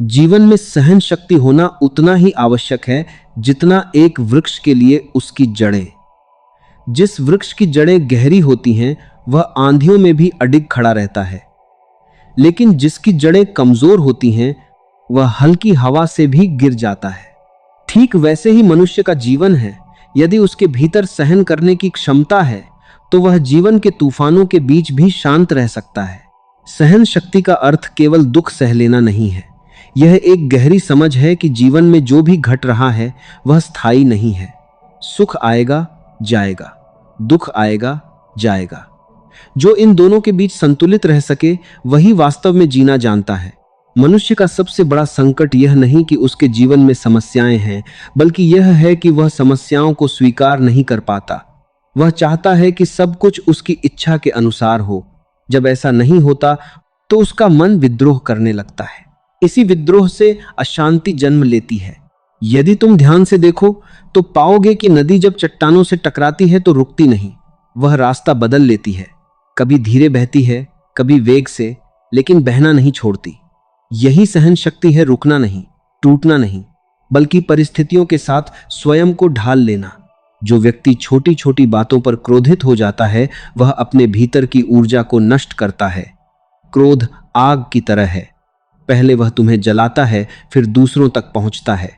जीवन में सहन शक्ति होना उतना ही आवश्यक है जितना एक वृक्ष के लिए उसकी जड़ें। जिस वृक्ष की जड़ें गहरी होती हैं वह आंधियों में भी अडिग खड़ा रहता है, लेकिन जिसकी जड़ें कमजोर होती हैं वह हल्की हवा से भी गिर जाता है। ठीक वैसे ही मनुष्य का जीवन है। यदि उसके भीतर सहन करने की क्षमता है तो वह जीवन के तूफानों के बीच भी शांत रह सकता है। सहन शक्ति का अर्थ केवल दुख सह लेना नहीं है। यह एक गहरी समझ है कि जीवन में जो भी घट रहा है वह स्थायी नहीं है। सुख आएगा जाएगा, दुख आएगा जाएगा। जो इन दोनों के बीच संतुलित रह सके वही वास्तव में जीना जानता है। मनुष्य का सबसे बड़ा संकट यह नहीं कि उसके जीवन में समस्याएं हैं, बल्कि यह है कि वह समस्याओं को स्वीकार नहीं कर पाता। वह चाहता है कि सब कुछ उसकी इच्छा के अनुसार हो। जब ऐसा नहीं होता तो उसका मन विद्रोह करने लगता है। इसी विद्रोह से अशांति जन्म लेती है। यदि तुम ध्यान से देखो तो पाओगे कि नदी जब चट्टानों से टकराती है तो रुकती नहीं, वह रास्ता बदल लेती है। कभी धीरे बहती है, कभी वेग से, लेकिन बहना नहीं छोड़ती। यही सहन शक्ति है, रुकना नहीं, टूटना नहीं, बल्कि परिस्थितियों के साथ स्वयं को ढाल लेना। जो व्यक्ति छोटी छोटी बातों पर क्रोधित हो जाता है वह अपने भीतर की ऊर्जा को नष्ट करता है। क्रोध आग की तरह है, पहले वह तुम्हें जलाता है फिर दूसरों तक पहुंचता है।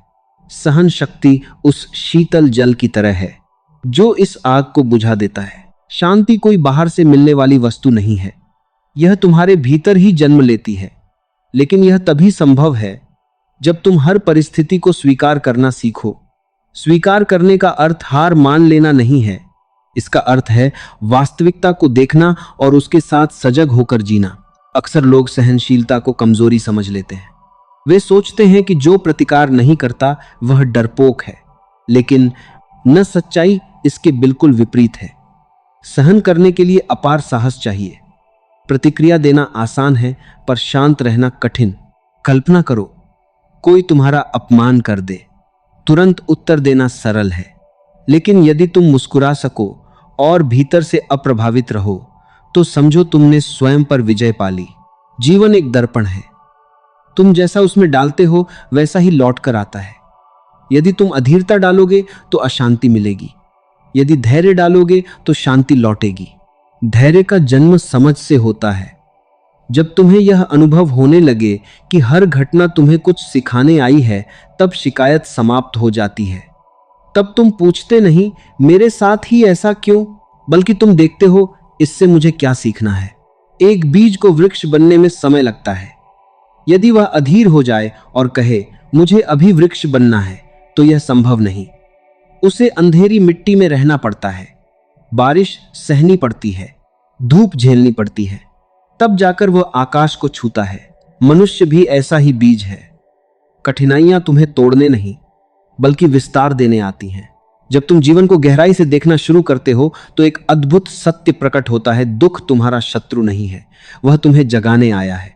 सहन शक्ति उस शीतल जल की तरह है जो इस आग को बुझा देता है। शांति कोई बाहर से मिलने वाली वस्तु नहीं है, यह तुम्हारे भीतर ही जन्म लेती है। लेकिन यह तभी संभव है जब तुम हर परिस्थिति को स्वीकार करना सीखो। स्वीकार करने का अर्थ हार मान लेना नहीं है, इसका अर्थ है वास्तविकता को देखना और उसके साथ सजग होकर जीना। अक्सर लोग सहनशीलता को कमजोरी समझ लेते हैं। वे सोचते हैं कि जो प्रतिकार नहीं करता वह डरपोक है, लेकिन न, सच्चाई इसके बिल्कुल विपरीत है। सहन करने के लिए अपार साहस चाहिए। प्रतिक्रिया देना आसान है पर शांत रहना कठिन। कल्पना करो कोई तुम्हारा अपमान कर दे, तुरंत उत्तर देना सरल है, लेकिन यदि तुम मुस्कुरा सको और भीतर से अप्रभावित रहो तो समझो तुमने स्वयं पर विजय पा ली। जीवन एक दर्पण है, तुम जैसा उसमें डालते हो वैसा ही लौट कर आता है। यदि तुम अधीरता डालोगे तो अशांति मिलेगी, यदि धैर्य डालोगे तो शांति लौटेगी। धैर्य का जन्म समझ से होता है। जब तुम्हें यह अनुभव होने लगे कि हर घटना तुम्हें कुछ सिखाने आई है, तब शिकायत समाप्त हो जाती है। तब तुम पूछते नहीं मेरे साथ ही ऐसा क्यों, बल्कि तुम देखते हो इससे मुझे क्या सीखना है। एक बीज को वृक्ष बनने में समय लगता है। यदि वह अधीर हो जाए और कहे मुझे अभी वृक्ष बनना है तो यह संभव नहीं। उसे अंधेरी मिट्टी में रहना पड़ता है, बारिश सहनी पड़ती है, धूप झेलनी पड़ती है, तब जाकर वह आकाश को छूता है। मनुष्य भी ऐसा ही बीज है। कठिनाइयां तुम्हें तोड़ने नहीं बल्कि विस्तार देने आती हैं। जब तुम जीवन को गहराई से देखना शुरू करते हो तो एक अद्भुत सत्य प्रकट होता है। दुख तुम्हारा शत्रु नहीं है, वह तुम्हें जगाने आया है।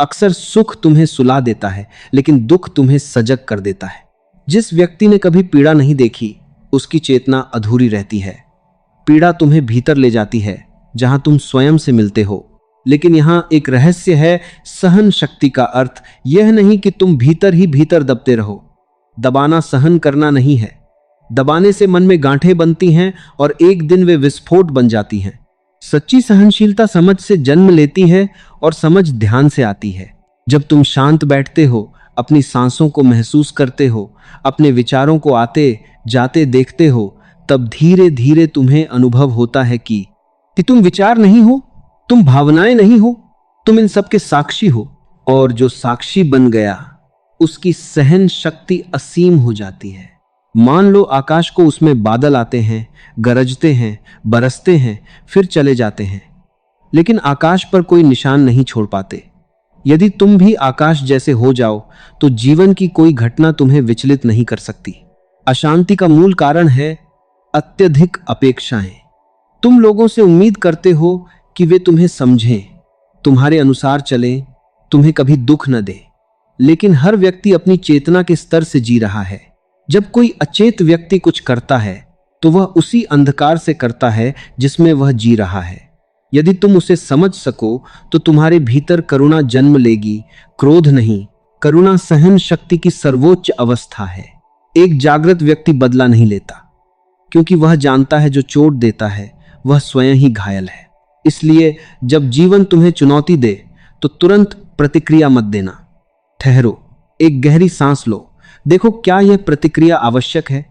अक्सर सुख तुम्हें सुला देता है, लेकिन दुख तुम्हें सजग कर देता है। जिस व्यक्ति ने कभी पीड़ा नहीं देखी उसकी चेतना अधूरी रहती है। पीड़ा तुम्हें भीतर ले जाती है जहां तुम स्वयं से मिलते हो। लेकिन यहां एक रहस्य है, सहन शक्ति का अर्थ यह नहीं कि तुम भीतर ही भीतर दबते रहो। दबाना सहन करना नहीं है। दबाने से मन में गांठें बनती हैं और एक दिन वे विस्फोट बन जाती हैं। सच्ची सहनशीलता समझ से जन्म लेती है और समझ ध्यान से आती है। जब तुम शांत बैठते हो, अपनी सांसों को महसूस करते हो, अपने विचारों को आते जाते देखते हो, तब धीरे धीरे तुम्हें अनुभव होता है कि तुम विचार नहीं हो, तुम भावनाएं नहीं हो, तुम इन सब के साक्षी हो। और जो साक्षी बन गया उसकी सहन शक्ति असीम हो जाती है। मान लो आकाश को उसमें बादल आते हैं, गरजते हैं, बरसते हैं, फिर चले जाते हैं, लेकिन आकाश पर कोई निशान नहीं छोड़ पाते। यदि तुम भी आकाश जैसे हो जाओ तो जीवन की कोई घटना तुम्हें विचलित नहीं कर सकती। अशांति का मूल कारण है अत्यधिक अपेक्षाएं। तुम लोगों से उम्मीद करते हो कि वे तुम्हें समझें, तुम्हारे अनुसार चलें, तुम्हें कभी दुख न दें। लेकिन हर व्यक्ति अपनी चेतना के स्तर से जी रहा है। जब कोई अचेत व्यक्ति कुछ करता है तो वह उसी अंधकार से करता है जिसमें वह जी रहा है। यदि तुम उसे समझ सको तो तुम्हारे भीतर करुणा जन्म लेगी, क्रोध नहीं, करुणा सहन शक्ति की सर्वोच्च अवस्था है। एक जागृत व्यक्ति बदला नहीं लेता, क्योंकि वह जानता है जो चोट देता है वह स्वयं ही घायल है। इसलिए जब जीवन तुम्हें चुनौती दे तो तुरंत प्रतिक्रिया मत देना। ठहरो, एक गहरी सांस लो, देखो क्या यह प्रतिक्रिया आवश्यक है।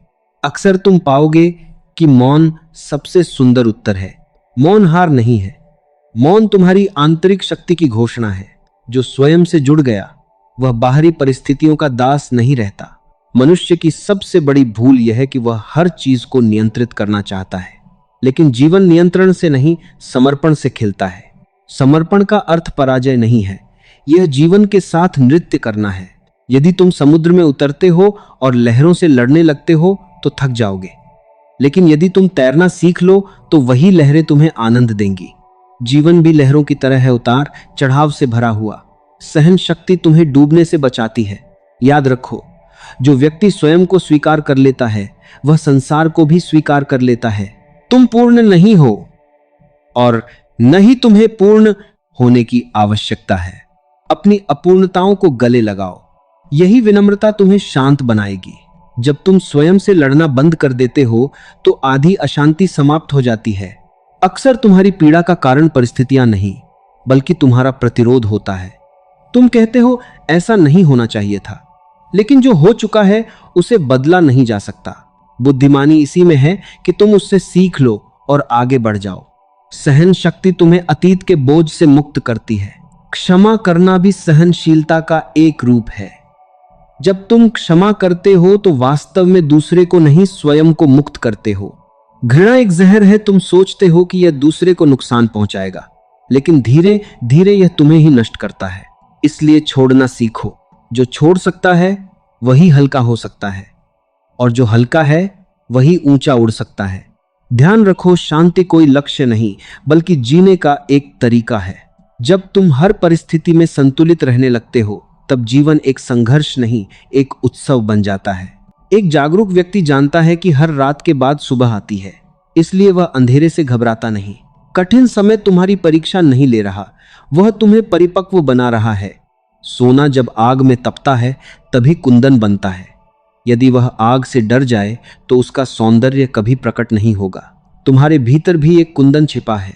अक्सर तुम पाओगे कि मौन सबसे सुंदर उत्तर है। मौन हार नहीं है, मौन तुम्हारी आंतरिक शक्ति की घोषणा है। जो स्वयं से जुड़ गया वह बाहरी परिस्थितियों का दास नहीं रहता। मनुष्य की सबसे बड़ी भूल यह है कि वह हर चीज को नियंत्रित करना चाहता है, लेकिन जीवन नियंत्रण से नहीं, समर्पण से खिलता है। समर्पण का अर्थ पराजय नहीं है, यह जीवन के साथ नृत्य करना है। यदि तुम समुद्र में उतरते हो और लहरों से लड़ने लगते हो तो थक जाओगे, लेकिन यदि तुम तैरना सीख लो तो वही लहरें तुम्हें आनंद देंगी। जीवन भी लहरों की तरह है, उतार चढ़ाव से भरा हुआ। सहन शक्ति तुम्हें डूबने से बचाती है। याद रखो, जो व्यक्ति स्वयं को स्वीकार कर लेता है वह संसार को भी स्वीकार कर लेता है। तुम पूर्ण नहीं हो और न ही तुम्हें पूर्ण होने की आवश्यकता है। अपनी अपूर्णताओं को गले लगाओ, यही विनम्रता तुम्हें शांत बनाएगी। जब तुम स्वयं से लड़ना बंद कर देते हो तो आधी अशांति समाप्त हो जाती है। अक्सर तुम्हारी पीड़ा का कारण परिस्थितियां नहीं, बल्कि तुम्हारा प्रतिरोध होता है। तुम कहते हो ऐसा नहीं होना चाहिए था, लेकिन जो हो चुका है उसे बदला नहीं जा सकता। बुद्धिमानी इसी में है कि तुम उससे सीख लो और आगे बढ़ जाओ। सहन शक्ति तुम्हें अतीत के बोझ से मुक्त करती है। क्षमा करना भी सहनशीलता का एक रूप है। जब तुम क्षमा करते हो तो वास्तव में दूसरे को नहीं, स्वयं को मुक्त करते हो। घृणा एक जहर है, तुम सोचते हो कि यह दूसरे को नुकसान पहुंचाएगा, लेकिन धीरे धीरे यह तुम्हें ही नष्ट करता है। इसलिए छोड़ना सीखो। जो छोड़ सकता है वही हल्का हो सकता है, और जो हल्का है वही ऊंचा उड़ सकता है। ध्यान रखो, शांति कोई लक्ष्य नहीं बल्कि जीने का एक तरीका है। जब तुम हर परिस्थिति में संतुलित रहने लगते हो तब जीवन एक संघर्ष नहीं, एक उत्सव बन जाता है। एक जागरूक व्यक्ति जानता है कि हर रात के बाद सुबह आती है, इसलिए वह अंधेरे से घबराता नहीं। कठिन समय तुम्हारी परीक्षा नहीं ले रहा, वह तुम्हें परिपक्व बना रहा है। सोना जब आग में तपता है तभी कुंदन बनता है। यदि वह आग से डर जाए तो उसका सौंदर्य कभी प्रकट नहीं होगा। तुम्हारे भीतर भी एक कुंदन छिपा है।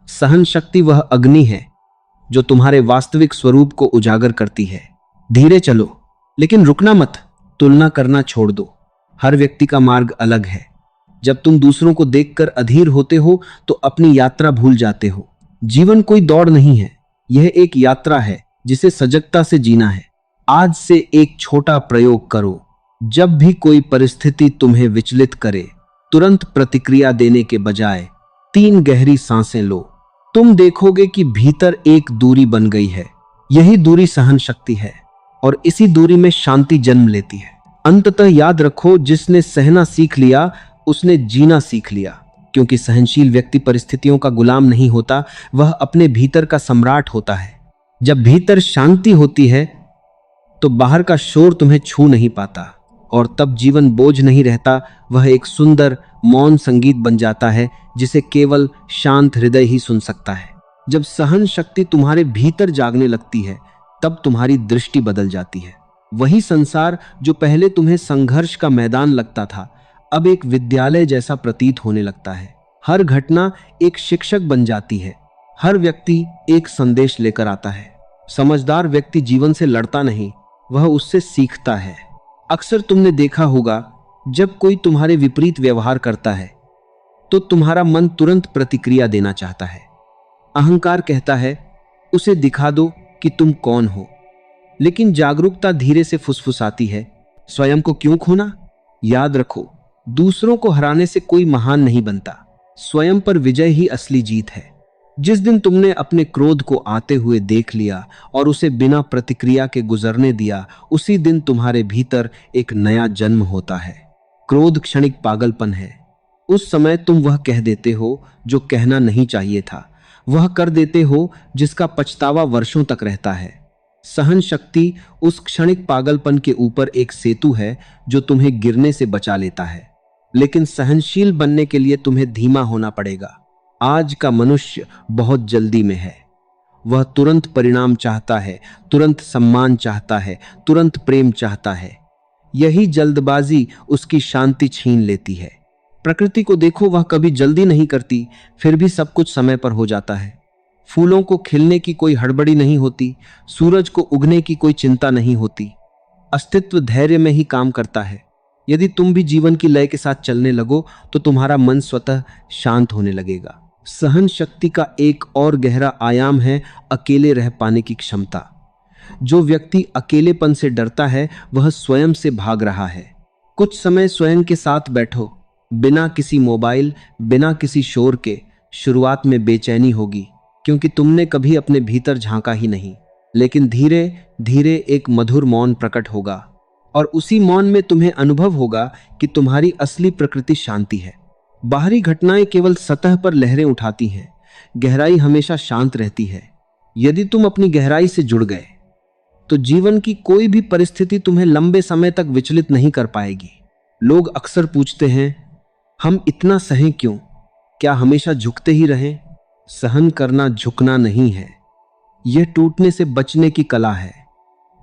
सहन शक्ति वह अग्नि है जो तुम्हारे वास्तविक स्वरूप को उजागर करती है। धीरे चलो, लेकिन रुकना मत। तुलना करना छोड़ दो, हर व्यक्ति का मार्ग अलग है। जब तुम दूसरों को देखकर अधीर होते हो तो अपनी यात्रा भूल जाते हो। जीवन कोई दौड़ नहीं है, यह एक यात्रा है जिसे सजगता से जीना है। आज से एक छोटा प्रयोग करो। जब भी कोई परिस्थिति तुम्हें विचलित करे, तुरंत प्रतिक्रिया देने के बजाय 3 गहरी सांसें लो। तुम देखोगे कि भीतर एक दूरी बन गई है। यही दूरी सहन शक्ति है और इसी दूरी में शांति जन्म लेती है। अंततः याद रखो, जिसने सहना सीख लिया उसने जीना सीख लिया, क्योंकि सहनशील व्यक्ति परिस्थितियों का गुलाम नहीं होता, वह अपने भीतर का सम्राट होता है। जब भीतर शांति होती है तो बाहर का शोर तुम्हें छू नहीं पाता, और तब जीवन बोझ नहीं रहता, वह एक सुंदर मौन संगीत बन जाता है जिसे केवल शांत हृदय ही सुन सकता है। जब सहन शक्ति तुम्हारे भीतर जागने लगती है तब तुम्हारी दृष्टि बदल जाती है। वही संसार जो पहले तुम्हें संघर्ष का मैदान लगता था अब एक विद्यालय जैसा प्रतीत होने लगता है। हर घटना एक शिक्षक बन जाती है, हर व्यक्ति एक संदेश लेकर आता है। समझदार व्यक्ति जीवन से लड़ता नहीं, वह उससे सीखता है। अक्सर तुमने देखा होगा, जब कोई तुम्हारे विपरीत व्यवहार करता है तो तुम्हारा मन तुरंत प्रतिक्रिया देना चाहता है। अहंकार कहता है उसे दिखा दो कि तुम कौन हो, लेकिन जागरूकता धीरे से फुसफुसाती है, स्वयं को क्यों खोना। याद रखो, दूसरों को हराने से कोई महान नहीं बनता, स्वयं पर विजय ही असली जीत है। जिस दिन तुमने अपने क्रोध को आते हुए देख लिया और उसे बिना प्रतिक्रिया के गुजरने दिया, उसी दिन तुम्हारे भीतर एक नया जन्म होता है। क्रोध क्षणिक पागलपन है। उस समय तुम वह कह देते हो जो कहना नहीं चाहिए था, वह कर देते हो जिसका पछतावा वर्षों तक रहता है। सहन शक्ति उस क्षणिक पागलपन के ऊपर एक सेतु है जो तुम्हें गिरने से बचा लेता है, लेकिन सहनशील बनने के लिए तुम्हें धीमा होना पड़ेगा। आज का मनुष्य बहुत जल्दी में है, वह तुरंत परिणाम चाहता है, तुरंत सम्मान चाहता है, तुरंत प्रेम चाहता है। यही जल्दबाजी उसकी शांति छीन लेती है। प्रकृति को देखो, वह कभी जल्दी नहीं करती, फिर भी सब कुछ समय पर हो जाता है। फूलों को खिलने की कोई हड़बड़ी नहीं होती, सूरज को उगने की कोई चिंता नहीं होती। अस्तित्व धैर्य में ही काम करता है। यदि तुम भी जीवन की लय के साथ चलने लगो तो तुम्हारा मन स्वतः शांत होने लगेगा। सहन शक्ति का एक और गहरा आयाम है अकेले रह पाने की क्षमता। जो व्यक्ति अकेलेपन से डरता है वह स्वयं से भाग रहा है। कुछ समय स्वयं के साथ बैठो, बिना किसी मोबाइल, बिना किसी शोर के। शुरुआत में बेचैनी होगी क्योंकि तुमने कभी अपने भीतर झांका ही नहीं, लेकिन धीरे धीरे एक मधुर मौन प्रकट होगा और उसी मौन में तुम्हें अनुभव होगा कि तुम्हारी असली प्रकृति शांति है। बाहरी घटनाएं केवल सतह पर लहरें उठाती हैं, गहराई हमेशा शांत रहती है। यदि तुम अपनी गहराई से जुड़ गए तो जीवन की कोई भी परिस्थिति तुम्हें लंबे समय तक विचलित नहीं कर पाएगी। लोग अक्सर पूछते हैं, हम इतना सहें क्यों? क्या हमेशा झुकते ही रहें? सहन करना झुकना नहीं है, यह टूटने से बचने की कला है।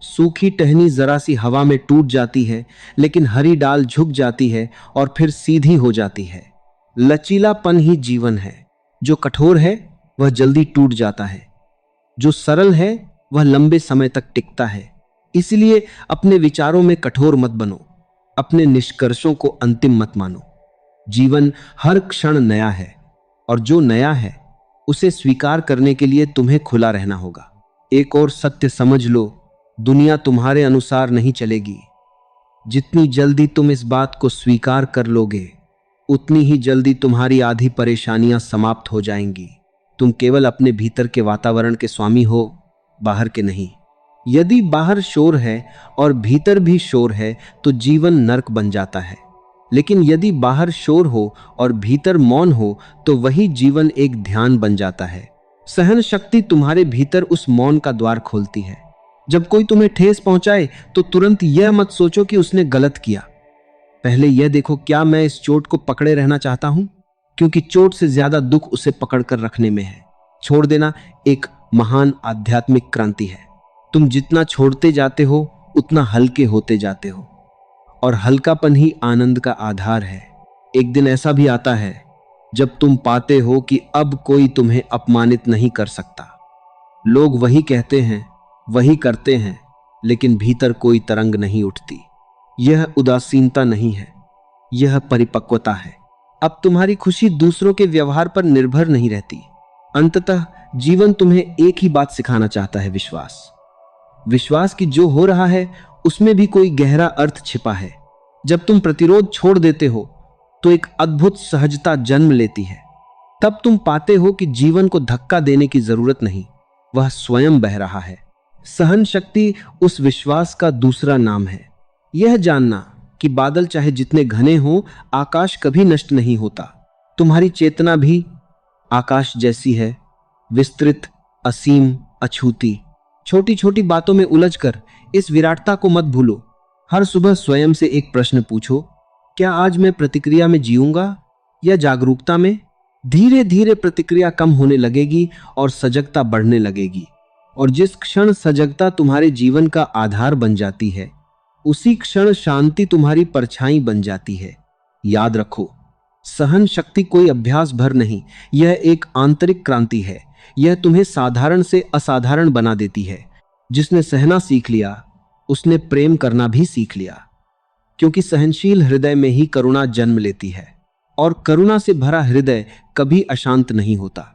सूखी टहनी जरा सी हवा में टूट जाती है, लेकिन हरी डाल झुक जाती है और फिर सीधी हो जाती है। लचीलापन ही जीवन है। जो कठोर है वह जल्दी टूट जाता है, जो सरल है वह लंबे समय तक टिकता है। इसलिए अपने विचारों में कठोर मत बनो, अपने निष्कर्षों को अंतिम मत मानो। जीवन हर क्षण नया है और जो नया है उसे स्वीकार करने के लिए तुम्हें खुला रहना होगा। एक और सत्य समझ लो, दुनिया तुम्हारे अनुसार नहीं चलेगी। जितनी जल्दी तुम इस बात को स्वीकार कर लोगे, उतनी ही जल्दी तुम्हारी आधी परेशानियां समाप्त हो जाएंगी। तुम केवल अपने भीतर के वातावरण के स्वामी हो, बाहर के नहीं। यदि बाहर शोर है और भीतर भी शोर है तो जीवन नरक बन जाता है, लेकिन यदि बाहर शोर हो और भीतर मौन हो तो वही जीवन एक ध्यान बन जाता है। सहन शक्ति तुम्हारे भीतर उस मौन का द्वार खोलती है। जब कोई तुम्हें ठेस पहुंचाए तो तुरंत यह मत सोचो कि उसने गलत किया। पहले यह देखो, क्या मैं इस चोट को पकड़े रहना चाहता हूं? क्योंकि चोट से ज्यादा दुख उसे पकड़ कर रखने में है। छोड़ देना एक महान आध्यात्मिक क्रांति है। तुम जितना छोड़ते जाते हो उतना हल्के होते जाते हो, और हल्कापन ही आनंद का आधार है। एक दिन ऐसा भी आता है जब तुम पाते हो कि अब कोई तुम्हें अपमानित नहीं कर सकता। लोग वही कहते हैं, वही करते हैं, लेकिन भीतर कोई तरंग नहीं उठती। यह उदासीनता नहीं है, यह परिपक्वता है। अब तुम्हारी खुशी दूसरों के व्यवहार पर निर्भर नहीं रहती। अंततः जीवन तुम्हें एक ही बात सिखाना चाहता है, विश्वास कि जो हो रहा है उसमें भी कोई गहरा अर्थ छिपा है। जब तुम प्रतिरोध छोड़ देते हो तो एक अद्भुत सहजता जन्म लेती है। तब तुम पाते हो कि जीवन को धक्का देने की जरूरत नहीं, वह स्वयं बह रहा है। सहन शक्ति उस विश्वास का दूसरा नाम है। यह जानना कि बादल चाहे जितने घने हों, आकाश कभी नष्ट नहीं होता। तुम्हारी चेतना भी आकाश जैसी है, विस्तृत, असीम, अछूती। छोटी छोटी बातों में उलझकर इस विराटता को मत भूलो। हर सुबह स्वयं से एक प्रश्न पूछो, क्या आज मैं प्रतिक्रिया में जीऊंगा या जागरूकता में? धीरे धीरे प्रतिक्रिया कम होने लगेगी और सजगता बढ़ने लगेगी। और जिस क्षण सजगता तुम्हारे जीवन का आधार बन जाती है, उसी क्षण शांति तुम्हारी परछाई बन जाती है। याद रखो, सहन शक्ति कोई अभ्यास भर नहीं, यह एक आंतरिक क्रांति है। यह तुम्हें साधारण से असाधारण बना देती है। जिसने सहना सीख लिया उसने प्रेम करना भी सीख लिया, क्योंकि सहनशील हृदय में ही करुणा जन्म लेती है, और करुणा से भरा हृदय कभी अशांत नहीं होता।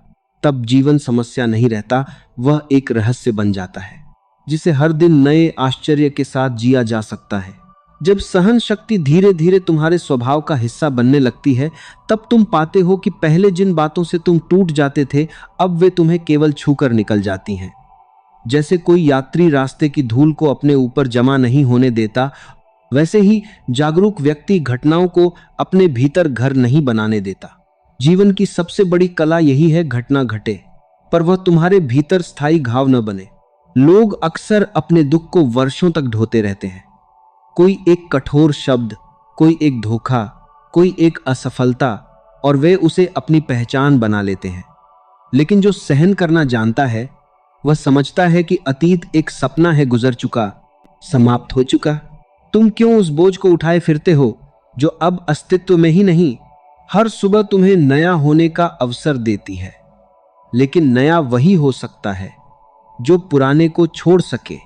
तब जीवन समस्या नहीं रहता, वह एक रहस्य बन जाता है जिसे हर दिन नए आश्चर्य के साथ जिया जा सकता है। जब सहन शक्ति धीरे धीरे तुम्हारे स्वभाव का हिस्सा बनने लगती है, तब तुम पाते हो कि पहले जिन बातों से तुम टूट जाते थे, अब वे तुम्हें केवल छूकर निकल जाती हैं। जैसे कोई यात्री रास्ते की धूल को अपने ऊपर जमा नहीं होने देता, वैसे ही जागरूक व्यक्ति घटनाओं को अपने भीतर घर नहीं बनाने देता। जीवन की सबसे बड़ी कला यही है, घटना घटे पर वह तुम्हारे भीतर स्थायी घाव न बने। लोग अक्सर अपने दुख को वर्षों तक ढोते रहते हैं। कोई एक कठोर शब्द, कोई एक धोखा, कोई एक असफलता, और वे उसे अपनी पहचान बना लेते हैं। लेकिन जो सहन करना जानता है वह समझता है कि अतीत एक सपना है, गुजर चुका, समाप्त हो चुका। तुम क्यों उस बोझ को उठाए फिरते हो जो अब अस्तित्व में ही नहीं? हर सुबह तुम्हें नया होने का अवसर देती है, लेकिन नया वही हो सकता है जो पुराने को छोड़ सके।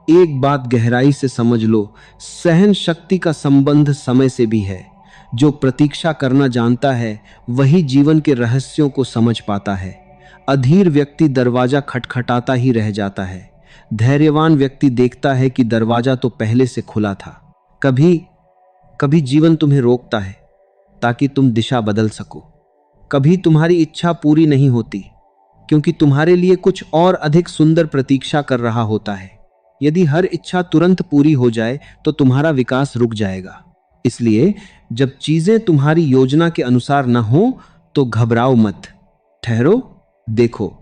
एक बात गहराई से समझ लो, सहन शक्ति का संबंध समय से भी है। जो प्रतीक्षा करना जानता है वही जीवन के रहस्यों को समझ पाता है। अधीर व्यक्ति दरवाजा खटखटाता ही रह जाता है। धैर्यवान व्यक्ति देखता है कि दरवाजा तो पहले से खुला था। कभी कभी जीवन तुम्हें रोकता है ताकि तुम दिशा बदल सको। कभी तुम्हारी इच्छा पूरी नहीं होती क्योंकि तुम्हारे लिए कुछ और अधिक सुंदर प्रतीक्षा कर रहा होता है। यदि हर इच्छा तुरंत पूरी हो जाए तो तुम्हारा विकास रुक जाएगा। इसलिए जब चीजें तुम्हारी योजना के अनुसार न हो तो घबराओ मत, ठहरो, देखो,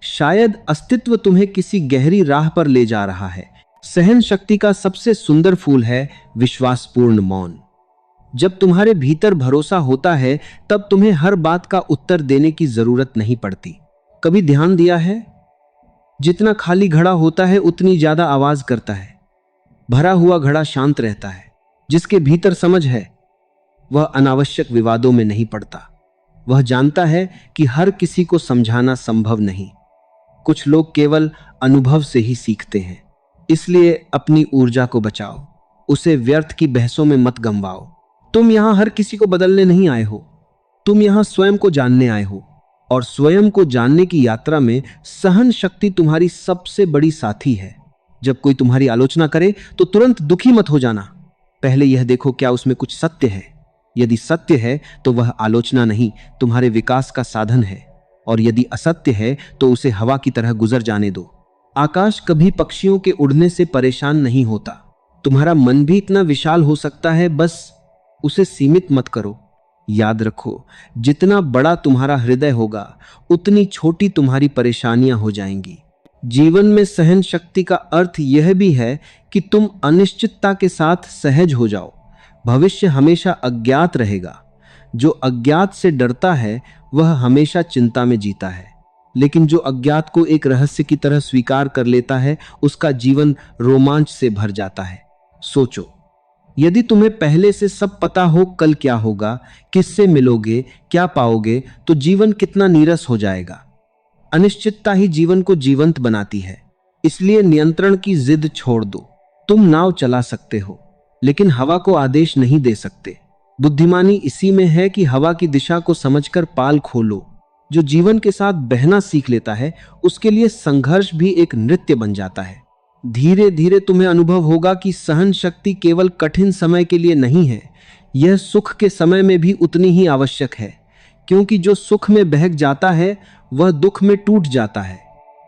शायद अस्तित्व तुम्हें किसी गहरी राह पर ले जा रहा है। सहन शक्ति का सबसे सुंदर फूल है विश्वासपूर्ण मौन। जब तुम्हारे भीतर भरोसा होता है तब तुम्हें हर बात का उत्तर देने की जरूरत नहीं पड़ती। कभी ध्यान दिया है, जितना खाली घड़ा होता है उतनी ज्यादा आवाज करता है। भरा हुआ घड़ा शांत रहता है। जिसके भीतर समझ है वह अनावश्यक विवादों में नहीं पड़ता। वह जानता है कि हर किसी को समझाना संभव नहीं। कुछ लोग केवल अनुभव से ही सीखते हैं। इसलिए अपनी ऊर्जा को बचाओ, उसे व्यर्थ की बहसों में मत गंवाओ। तुम यहां हर किसी को बदलने नहीं आए हो, तुम यहां स्वयं को जानने आए हो। और स्वयं को जानने की यात्रा में सहन शक्ति तुम्हारी सबसे बड़ी साथी है। जब कोई तुम्हारी आलोचना करे तो तुरंत दुखी मत हो जाना। पहले यह देखो क्या उसमें कुछ सत्य है। यदि सत्य है तो वह आलोचना नहीं, तुम्हारे विकास का साधन है। और यदि असत्य है तो उसे हवा की तरह गुजर जाने दो। आकाश कभी पक्षियों के उड़ने से परेशान नहीं होता। तुम्हारा मन भी इतना विशाल हो सकता है, बस उसे सीमित मत करो। याद रखो, जितना बड़ा तुम्हारा हृदय होगा उतनी छोटी तुम्हारी परेशानियां हो जाएंगी। जीवन में सहन शक्ति का अर्थ यह भी है कि तुम अनिश्चितता के साथ सहज हो जाओ। भविष्य हमेशा अज्ञात रहेगा। जो अज्ञात से डरता है वह हमेशा चिंता में जीता है, लेकिन जो अज्ञात को एक रहस्य की तरह स्वीकार कर लेता है उसका जीवन रोमांच से भर जाता है। सोचो, यदि तुम्हें पहले से सब पता हो कल क्या होगा, किससे मिलोगे, क्या पाओगे, तो जीवन कितना नीरस हो जाएगा। अनिश्चितता ही जीवन को जीवंत बनाती है। इसलिए नियंत्रण की जिद छोड़ दो। तुम नाव चला सकते हो लेकिन हवा को आदेश नहीं दे सकते। बुद्धिमानी इसी में है कि हवा की दिशा को समझकर पाल खोलो। जो जीवन के साथ बहना सीख लेता है उसके लिए संघर्ष भी एक नृत्य बन जाता है। धीरे धीरे तुम्हें अनुभव होगा कि सहन शक्ति केवल कठिन समय के लिए नहीं है, यह सुख के समय में भी उतनी ही आवश्यक है। क्योंकि जो सुख में बहक जाता है वह दुख में टूट जाता है।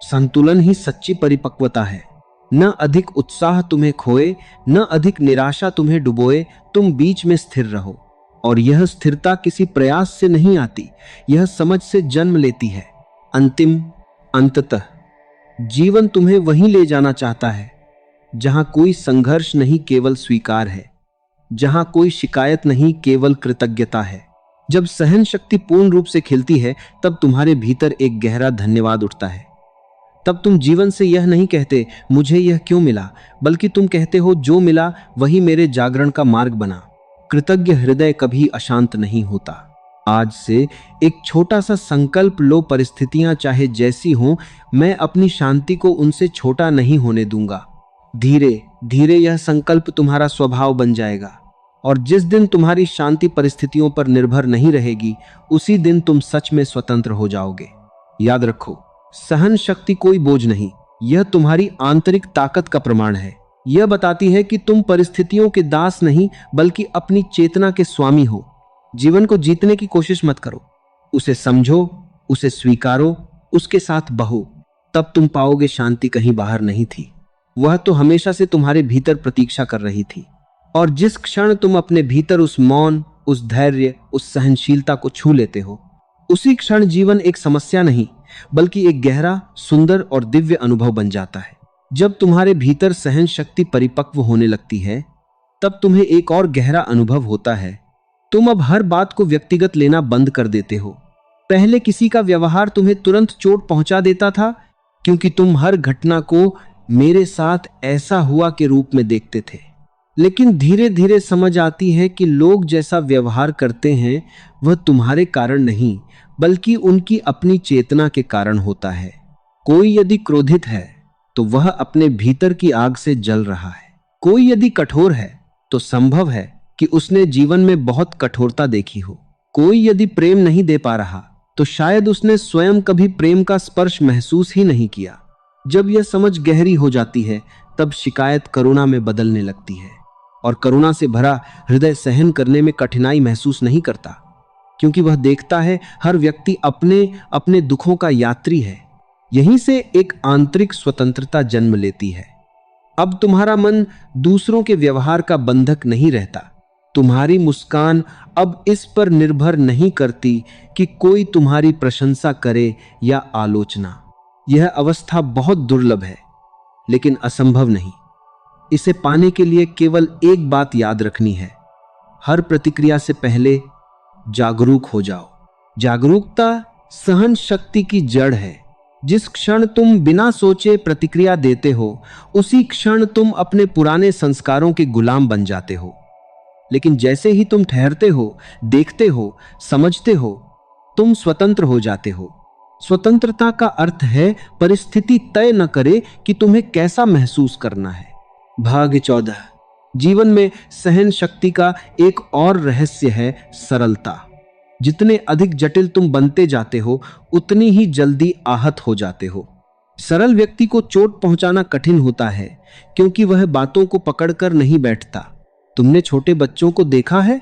संतुलन ही सच्ची परिपक्वता है। न अधिक उत्साह तुम्हें खोए, न अधिक निराशा तुम्हें डुबोए। तुम बीच में स्थिर रहो। और यह स्थिरता किसी प्रयास से नहीं आती, यह समझ से जन्म लेती है। अंततः जीवन तुम्हें वहीं ले जाना चाहता है जहां कोई संघर्ष नहीं, केवल स्वीकार है। जहां कोई शिकायत नहीं, केवल कृतज्ञता है। जब सहन शक्ति पूर्ण रूप से खिलती है तब तुम्हारे भीतर एक गहरा धन्यवाद उठता है। तब तुम जीवन से यह नहीं कहते मुझे यह क्यों मिला, बल्कि तुम कहते हो जो मिला वही मेरे जागरण का मार्ग बना। कृतज्ञ हृदय कभी अशांत नहीं होता। आज से एक छोटा सा संकल्प लो, परिस्थितियां चाहे जैसी हों, मैं अपनी शांति को उनसे छोटा नहीं होने दूंगा। धीरे धीरे यह संकल्प तुम्हारा स्वभाव बन जाएगा। और जिस दिन तुम्हारी शांति परिस्थितियों पर निर्भर नहीं रहेगी उसी दिन तुम सच में स्वतंत्र हो जाओगे। याद रखो, सहन शक्ति कोई बोझ नहीं, यह तुम्हारी आंतरिक ताकत का प्रमाण है। यह बताती है कि तुम परिस्थितियों के दास नहीं बल्कि अपनी चेतना के स्वामी हो। जीवन को जीतने की कोशिश मत करो, उसे समझो, उसे स्वीकारो, उसके साथ बहो। तब तुम पाओगे शांति कहीं बाहर नहीं थी, वह तो हमेशा से तुम्हारे भीतर प्रतीक्षा कर रही थी। और जिस क्षण तुम अपने भीतर उस मौन, उस धैर्य, उस सहनशीलता को छू लेते हो, उसी क्षण जीवन एक समस्या नहीं बल्कि एक गहरा, सुंदर और दिव्य अनुभव बन जाता है। जब तुम्हारे भीतर सहन शक्ति परिपक्व होने लगती है तब तुम्हें एक और गहरा अनुभव होता है। तुम अब हर बात को व्यक्तिगत लेना बंद कर देते हो। पहले किसी का व्यवहार तुम्हें तुरंत चोट पहुंचा देता था, क्योंकि तुम हर घटना को मेरे साथ ऐसा हुआ के रूप में देखते थे। लेकिन धीरे धीरे समझ आती है कि लोग जैसा व्यवहार करते हैं वह तुम्हारे कारण नहीं, बल्कि उनकी अपनी चेतना के कारण होता है। कोई यदि क्रोधित है तो वह अपने भीतर की आग से जल रहा है। कोई यदि कठोर है तो संभव है कि उसने जीवन में बहुत कठोरता देखी हो। कोई यदि प्रेम नहीं दे पा रहा तो शायद उसने स्वयं कभी प्रेम का स्पर्श महसूस ही नहीं किया। जब यह समझ गहरी हो जाती है तब शिकायत करुणा में बदलने लगती है, और करुणा से भरा हृदय सहन करने में कठिनाई महसूस नहीं करता, क्योंकि वह देखता है हर व्यक्ति अपने अपने दुखों का यात्री है। यहीं से एक आंतरिक स्वतंत्रता जन्म लेती है। अब तुम्हारा मन दूसरों के व्यवहार का बंधक नहीं रहता। तुम्हारी मुस्कान अब इस पर निर्भर नहीं करती कि कोई तुम्हारी प्रशंसा करे या आलोचना। यह अवस्था बहुत दुर्लभ है, लेकिन असंभव नहीं। इसे पाने के लिए केवल एक बात याद रखनी है, हर प्रतिक्रिया से पहले जागरूक हो जाओ। जागरूकता सहन शक्ति की जड़ है। जिस क्षण तुम बिना सोचे प्रतिक्रिया देते हो, उसी क्षण तुम अपने पुराने संस्कारों के गुलाम बन जाते हो। लेकिन जैसे ही तुम ठहरते हो, देखते हो, समझते हो, तुम स्वतंत्र हो जाते हो। स्वतंत्रता का अर्थ है परिस्थिति तय न करे कि तुम्हें कैसा महसूस करना है। भाग 14। जीवन में सहन शक्ति का एक और रहस्य है सरलता। जितने अधिक जटिल तुम बनते जाते हो, उतनी ही जल्दी आहत हो जाते हो। सरल व्यक्ति को चोट पहुंचाना कठिन होता है, क्योंकि वह बातों को पकड़कर नहीं बैठता। तुमने छोटे बच्चों को देखा है?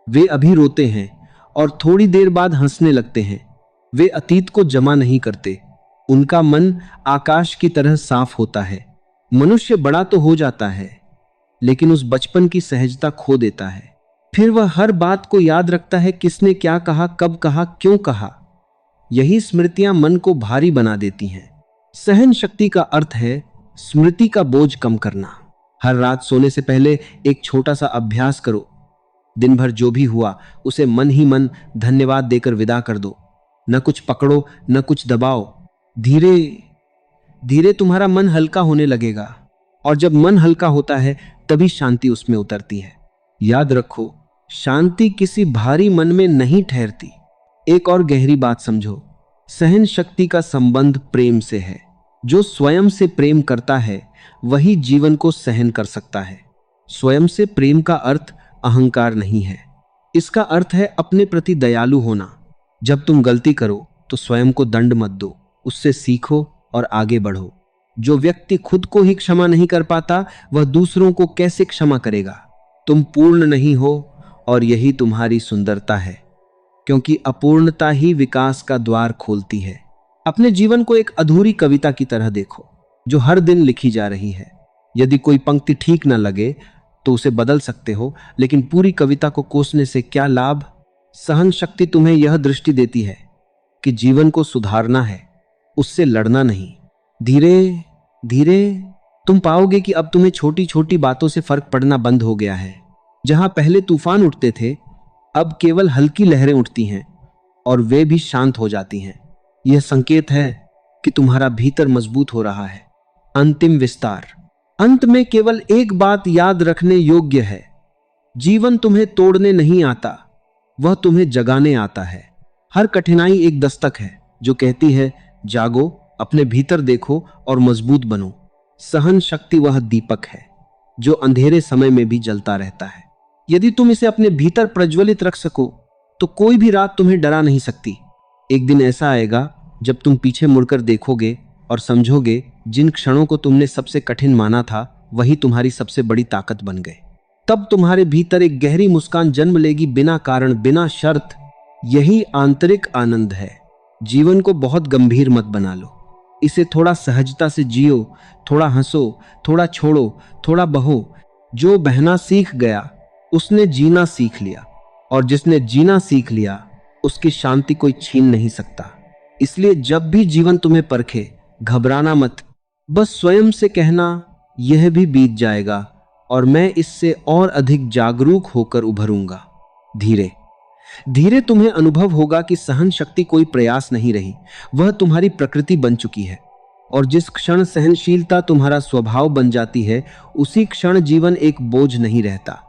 वे अभी रोते हैं और थोड़ी देर बाद हंसने लगते हैं। वे अतीत को जमा नहीं करते। उनका मन आकाश की तरह साफ होता है। मनुष्य बड़ा तो हो जाता है, लेकिन उस बचपन की सहजता खो देता है। फिर वह हर बात को याद रखता है, किसने क्या कहा, कब कहा, क्यों कहा। यही स्मृतियां मन को भारी बना देती हैं। सहन शक्ति का अर्थ है स्मृति का बोझ कम करना। हर रात सोने से पहले एक छोटा सा अभ्यास करो। दिन भर जो भी हुआ उसे मन ही मन धन्यवाद देकर विदा कर दो। न कुछ पकड़ो, न कुछ दबाओ। धीरे धीरे तुम्हारा मन हल्का होने लगेगा, और जब मन हल्का होता है तभी शांति उसमें उतरती है। याद रखो, शांति किसी भारी मन में नहीं ठहरती। एक और गहरी बात समझो, सहन शक्ति का संबंध प्रेम से है। जो स्वयं से प्रेम करता है वही जीवन को सहन कर सकता है। स्वयं से प्रेम का अर्थ अहंकार नहीं है। इसका अर्थ है अपने प्रति दयालु होना। जब तुम गलती करो तो स्वयं को दंड मत दो, उससे सीखो और आगे बढ़ो। जो व्यक्ति खुद को ही क्षमा नहीं कर पाता, वह दूसरों को कैसे क्षमा करेगा? तुम पूर्ण नहीं हो, और यही तुम्हारी सुंदरता है, क्योंकि अपूर्णता ही विकास का द्वार खोलती है। अपने जीवन को एक अधूरी कविता की तरह देखो, जो हर दिन लिखी जा रही है। यदि कोई पंक्ति ठीक न लगे तो उसे बदल सकते हो, लेकिन पूरी कविता को कोसने से क्या लाभ? सहन शक्ति तुम्हें यह दृष्टि देती है कि जीवन को सुधारना है, उससे लड़ना नहीं। धीरे धीरे तुम पाओगे कि अब तुम्हें छोटी छोटी बातों से फर्क पड़ना बंद हो गया है। जहां पहले तूफान उठते थे, अब केवल हल्की लहरें उठती हैं, और वे भी शांत हो जाती हैं। यह संकेत है कि तुम्हारा भीतर मजबूत हो रहा है। अंतिम विस्तार। अंत में केवल एक बात याद रखने योग्य है, जीवन तुम्हें तोड़ने नहीं आता, वह तुम्हें जगाने आता है। हर कठिनाई एक दस्तक है जो कहती है, जागो, अपने भीतर देखो और मजबूत बनो। सहन शक्ति वह दीपक है जो अंधेरे समय में भी जलता रहता है। यदि तुम इसे अपने भीतर प्रज्वलित रख सको तो कोई भी रात तुम्हें डरा नहीं सकती। एक दिन ऐसा आएगा जब तुम पीछे मुड़कर देखोगे और समझोगे जिन क्षणों को तुमने सबसे कठिन माना था वही तुम्हारी सबसे बड़ी ताकत बन गए। तब तुम्हारे भीतर एक गहरी मुस्कान जन्म लेगी, बिना कारण, बिना शर्त। यही आंतरिक आनंद है। जीवन को बहुत गंभीर मत बना लो, इसे थोड़ा सहजता से जियो। थोड़ा हंसो, थोड़ा छोड़ो, थोड़ा बहो। जो बहना सीख गया उसने जीना सीख लिया, और जिसने जीना सीख लिया उसकी शांति कोई छीन नहीं सकता। इसलिए जब भी जीवन तुम्हें परखे, घबराना मत। बस स्वयं से कहना, यह भी बीत जाएगा और मैं इससे और अधिक जागरूक होकर उभरूंगा। धीरे धीरे तुम्हें अनुभव होगा कि सहन शक्ति कोई प्रयास नहीं रही, वह तुम्हारी प्रकृति बन चुकी है। और जिस क्षण सहनशीलता तुम्हारा स्वभाव बन जाती है, उसी क्षण जीवन एक बोझ नहीं रहता।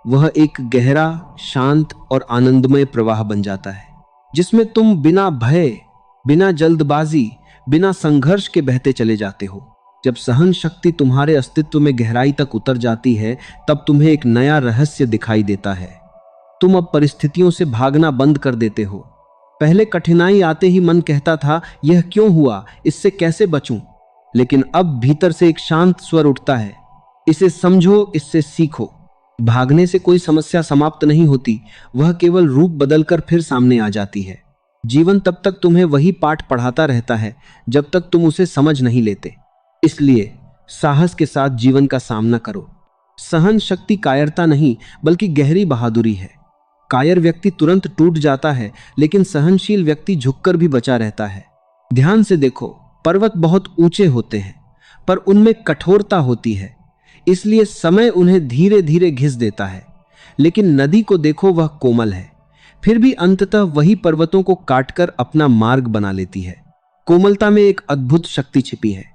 वह एक गहरा, शांत और आनंदमय प्रवाह बन जाता है, जिसमें तुम बिना भय, बिना जल्दबाजी, बिना संघर्ष के बहते चले जाते हो। जब सहन शक्ति तुम्हारे अस्तित्व में गहराई तक उतर जाती है, तब तुम्हें एक नया रहस्य दिखाई देता है। तुम अब परिस्थितियों से भागना बंद कर देते हो। पहले कठिनाई आते ही मन कहता था, यह क्यों हुआ, इससे कैसे बचूं? लेकिन अब भीतर से एक शांत स्वर उठता है, इसे समझो, इससे सीखो। भागने से कोई समस्या समाप्त नहीं होती, वह केवल रूप बदलकर फिर सामने आ जाती है। जीवन तब तक तुम्हें वही पाठ पढ़ाता रहता है जब तक तुम उसे समझ नहीं लेते। इसलिए साहस के साथ जीवन का सामना करो। सहन शक्ति कायरता नहीं, बल्कि गहरी बहादुरी है। कायर व्यक्ति तुरंत टूट जाता है, लेकिन सहनशील व्यक्ति झुककर भी बचा रहता है। ध्यान से देखो, पर्वत बहुत ऊंचे होते हैं, पर उनमें कठोरता होती है, इसलिए समय उन्हें धीरे धीरे घिस देता है। लेकिन नदी को देखो, वह कोमल है, फिर भी अंततः वही पर्वतों को काटकर अपना मार्ग बना लेती है। कोमलता में एक अद्भुत शक्ति छिपी है।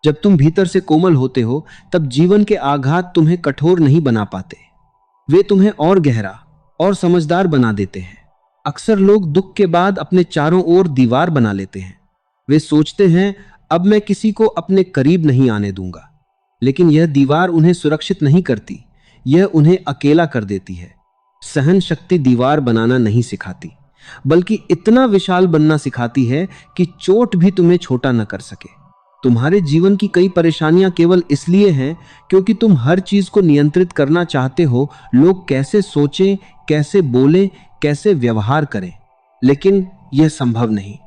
जब तुम भीतर से कोमल होते हो, तब जीवन के आघात तुम्हें कठोर नहीं बना पाते, वे तुम्हें और गहरा और समझदार बना देते हैं। अक्सर लोग दुख के बाद अपने चारों ओर दीवार बना लेते हैं। वे सोचते हैं, अब मैं किसी को अपने करीब नहीं आने दूंगा। लेकिन यह दीवार उन्हें सुरक्षित नहीं करती, यह उन्हें अकेला कर देती है। सहन शक्ति दीवार बनाना नहीं सिखाती, बल्कि इतना विशाल बनना सिखाती है कि चोट भी तुम्हें छोटा न कर सके। तुम्हारे जीवन की कई परेशानियां केवल इसलिए हैं क्योंकि तुम हर चीज को नियंत्रित करना चाहते हो। लोग कैसे सोचें, कैसे बोलें, कैसे व्यवहार करें, लेकिन यह संभव नहीं।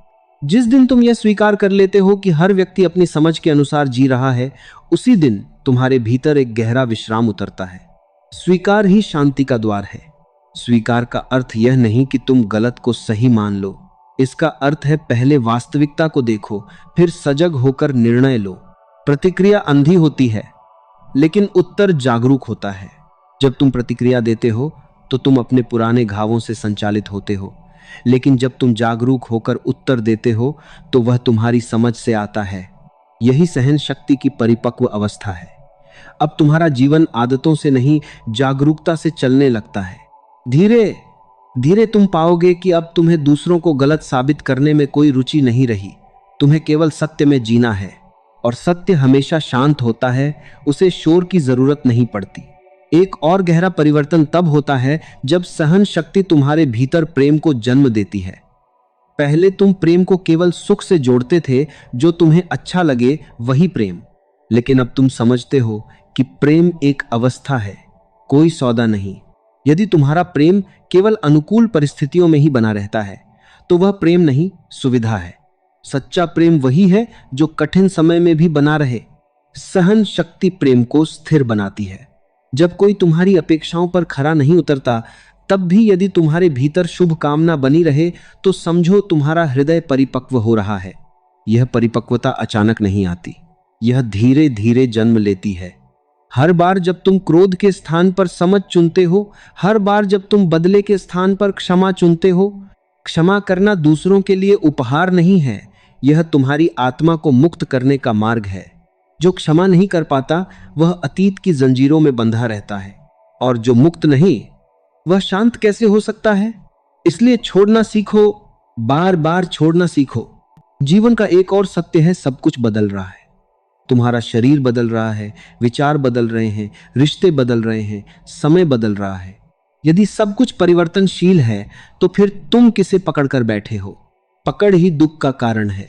जिस दिन तुम यह स्वीकार कर लेते हो कि हर व्यक्ति अपनी समझ के अनुसार जी रहा है, उसी दिन तुम्हारे भीतर एक गहरा विश्राम उतरता है। स्वीकार ही शांति का द्वार है। स्वीकार का अर्थ यह नहीं कि तुम गलत को सही मान लो, इसका अर्थ है पहले वास्तविकता को देखो, फिर सजग होकर निर्णय लो। प्रतिक्रिया अंधी होती है, लेकिन उत्तर जागरूक होता है। जब तुम प्रतिक्रिया देते हो तो तुम अपने पुराने घावों से संचालित होते हो, लेकिन जब तुम जागरूक होकर उत्तर देते हो तो वह तुम्हारी समझ से आता है। यही सहन शक्ति की परिपक्व अवस्था है। अब तुम्हारा जीवन आदतों से नहीं, जागरूकता से चलने लगता है। धीरे धीरे तुम पाओगे कि अब तुम्हें दूसरों को गलत साबित करने में कोई रुचि नहीं रही। तुम्हें केवल सत्य में जीना है, और सत्य हमेशा शांत होता है, उसे शोर की जरूरत नहीं पड़ती। एक और गहरा परिवर्तन तब होता है जब सहन शक्ति तुम्हारे भीतर प्रेम को जन्म देती है। पहले तुम प्रेम को केवल सुख से जोड़ते थे, जो तुम्हें अच्छा लगे वही प्रेम। लेकिन अब तुम समझते हो कि प्रेम एक अवस्था है, कोई सौदा नहीं। यदि तुम्हारा प्रेम केवल अनुकूल परिस्थितियों में ही बना रहता है, तो वह प्रेम नहीं, सुविधा है। सच्चा प्रेम वही है जो कठिन समय में भी बना रहे। सहन शक्ति प्रेम को स्थिर बनाती है। जब कोई तुम्हारी अपेक्षाओं पर खरा नहीं उतरता, तब भी यदि तुम्हारे भीतर शुभ कामना बनी रहे, तो समझो तुम्हारा हृदय परिपक्व हो रहा है। यह परिपक्वता अचानक नहीं आती, यह धीरे धीरे जन्म लेती है। हर बार जब तुम क्रोध के स्थान पर समझ चुनते हो, हर बार जब तुम बदले के स्थान पर क्षमा चुनते हो, क्षमा करना दूसरों के लिए उपहार नहीं है, यह तुम्हारी आत्मा को मुक्त करने का मार्ग है। जो क्षमा नहीं कर पाता, वह अतीत की जंजीरों में बंधा रहता है, और जो मुक्त नहीं, वह शांत कैसे हो सकता है? इसलिए छोड़ना सीखो, बार बार छोड़ना सीखो। जीवन का एक और सत्य है, सब कुछ बदल रहा है। तुम्हारा शरीर बदल रहा है, विचार बदल रहे हैं, रिश्ते बदल रहे हैं, समय बदल रहा है। यदि सब कुछ परिवर्तनशील है, तो फिर तुम किसे पकड़कर बैठे हो? पकड़ ही दुख का कारण है।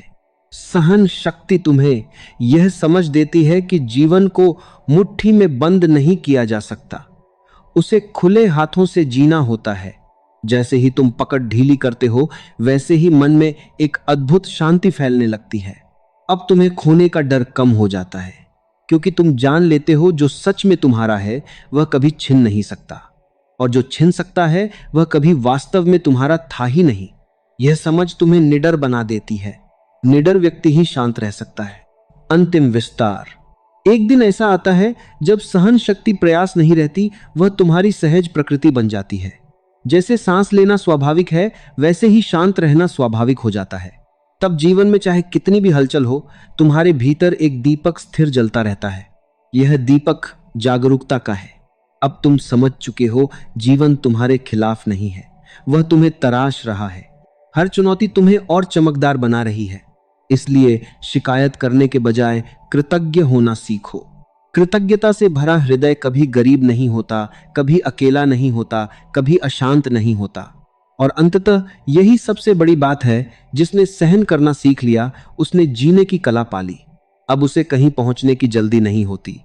सहन शक्ति तुम्हें यह समझ देती है कि जीवन को मुट्ठी में बंद नहीं किया जा सकता, उसे खुले हाथों से जीना होता है। जैसे ही तुम पकड़ ढीली करते हो, वैसे ही मन में एक अद्भुत शांति फैलने लगती है। अब तुम्हें खोने का डर कम हो जाता है, क्योंकि तुम जान लेते हो जो सच में तुम्हारा है वह कभी छिन नहीं सकता, और जो छिन सकता है वह कभी वास्तव में तुम्हारा था ही नहीं। यह समझ तुम्हें निडर बना देती है। निडर व्यक्ति ही शांत रह सकता है। अंतिम विस्तार। एक दिन ऐसा आता है जब सहन शक्ति प्रयास नहीं रहती, वह तुम्हारी सहज प्रकृति बन जाती है। जैसे सांस लेना स्वाभाविक है, वैसे ही शांत रहना स्वाभाविक हो जाता है। तब जीवन में चाहे कितनी भी हलचल हो, तुम्हारे भीतर एक दीपक स्थिर जलता रहता है। यह दीपक जागरूकता का है। अब तुम समझ चुके हो, जीवन तुम्हारे खिलाफ नहीं है, वह तुम्हें तराश रहा है। हर चुनौती तुम्हें और चमकदार बना रही है। इसलिए शिकायत करने के बजाय कृतज्ञ होना सीखो। कृतज्ञता से भरा हृदय कभी गरीब नहीं होता, कभी अकेला नहीं होता, कभी अशांत नहीं होता। और अंततः यही सबसे बड़ी बात है, जिसने सहन करना सीख लिया, उसने जीने की कला पाली। अब उसे कहीं पहुंचने की जल्दी नहीं होती,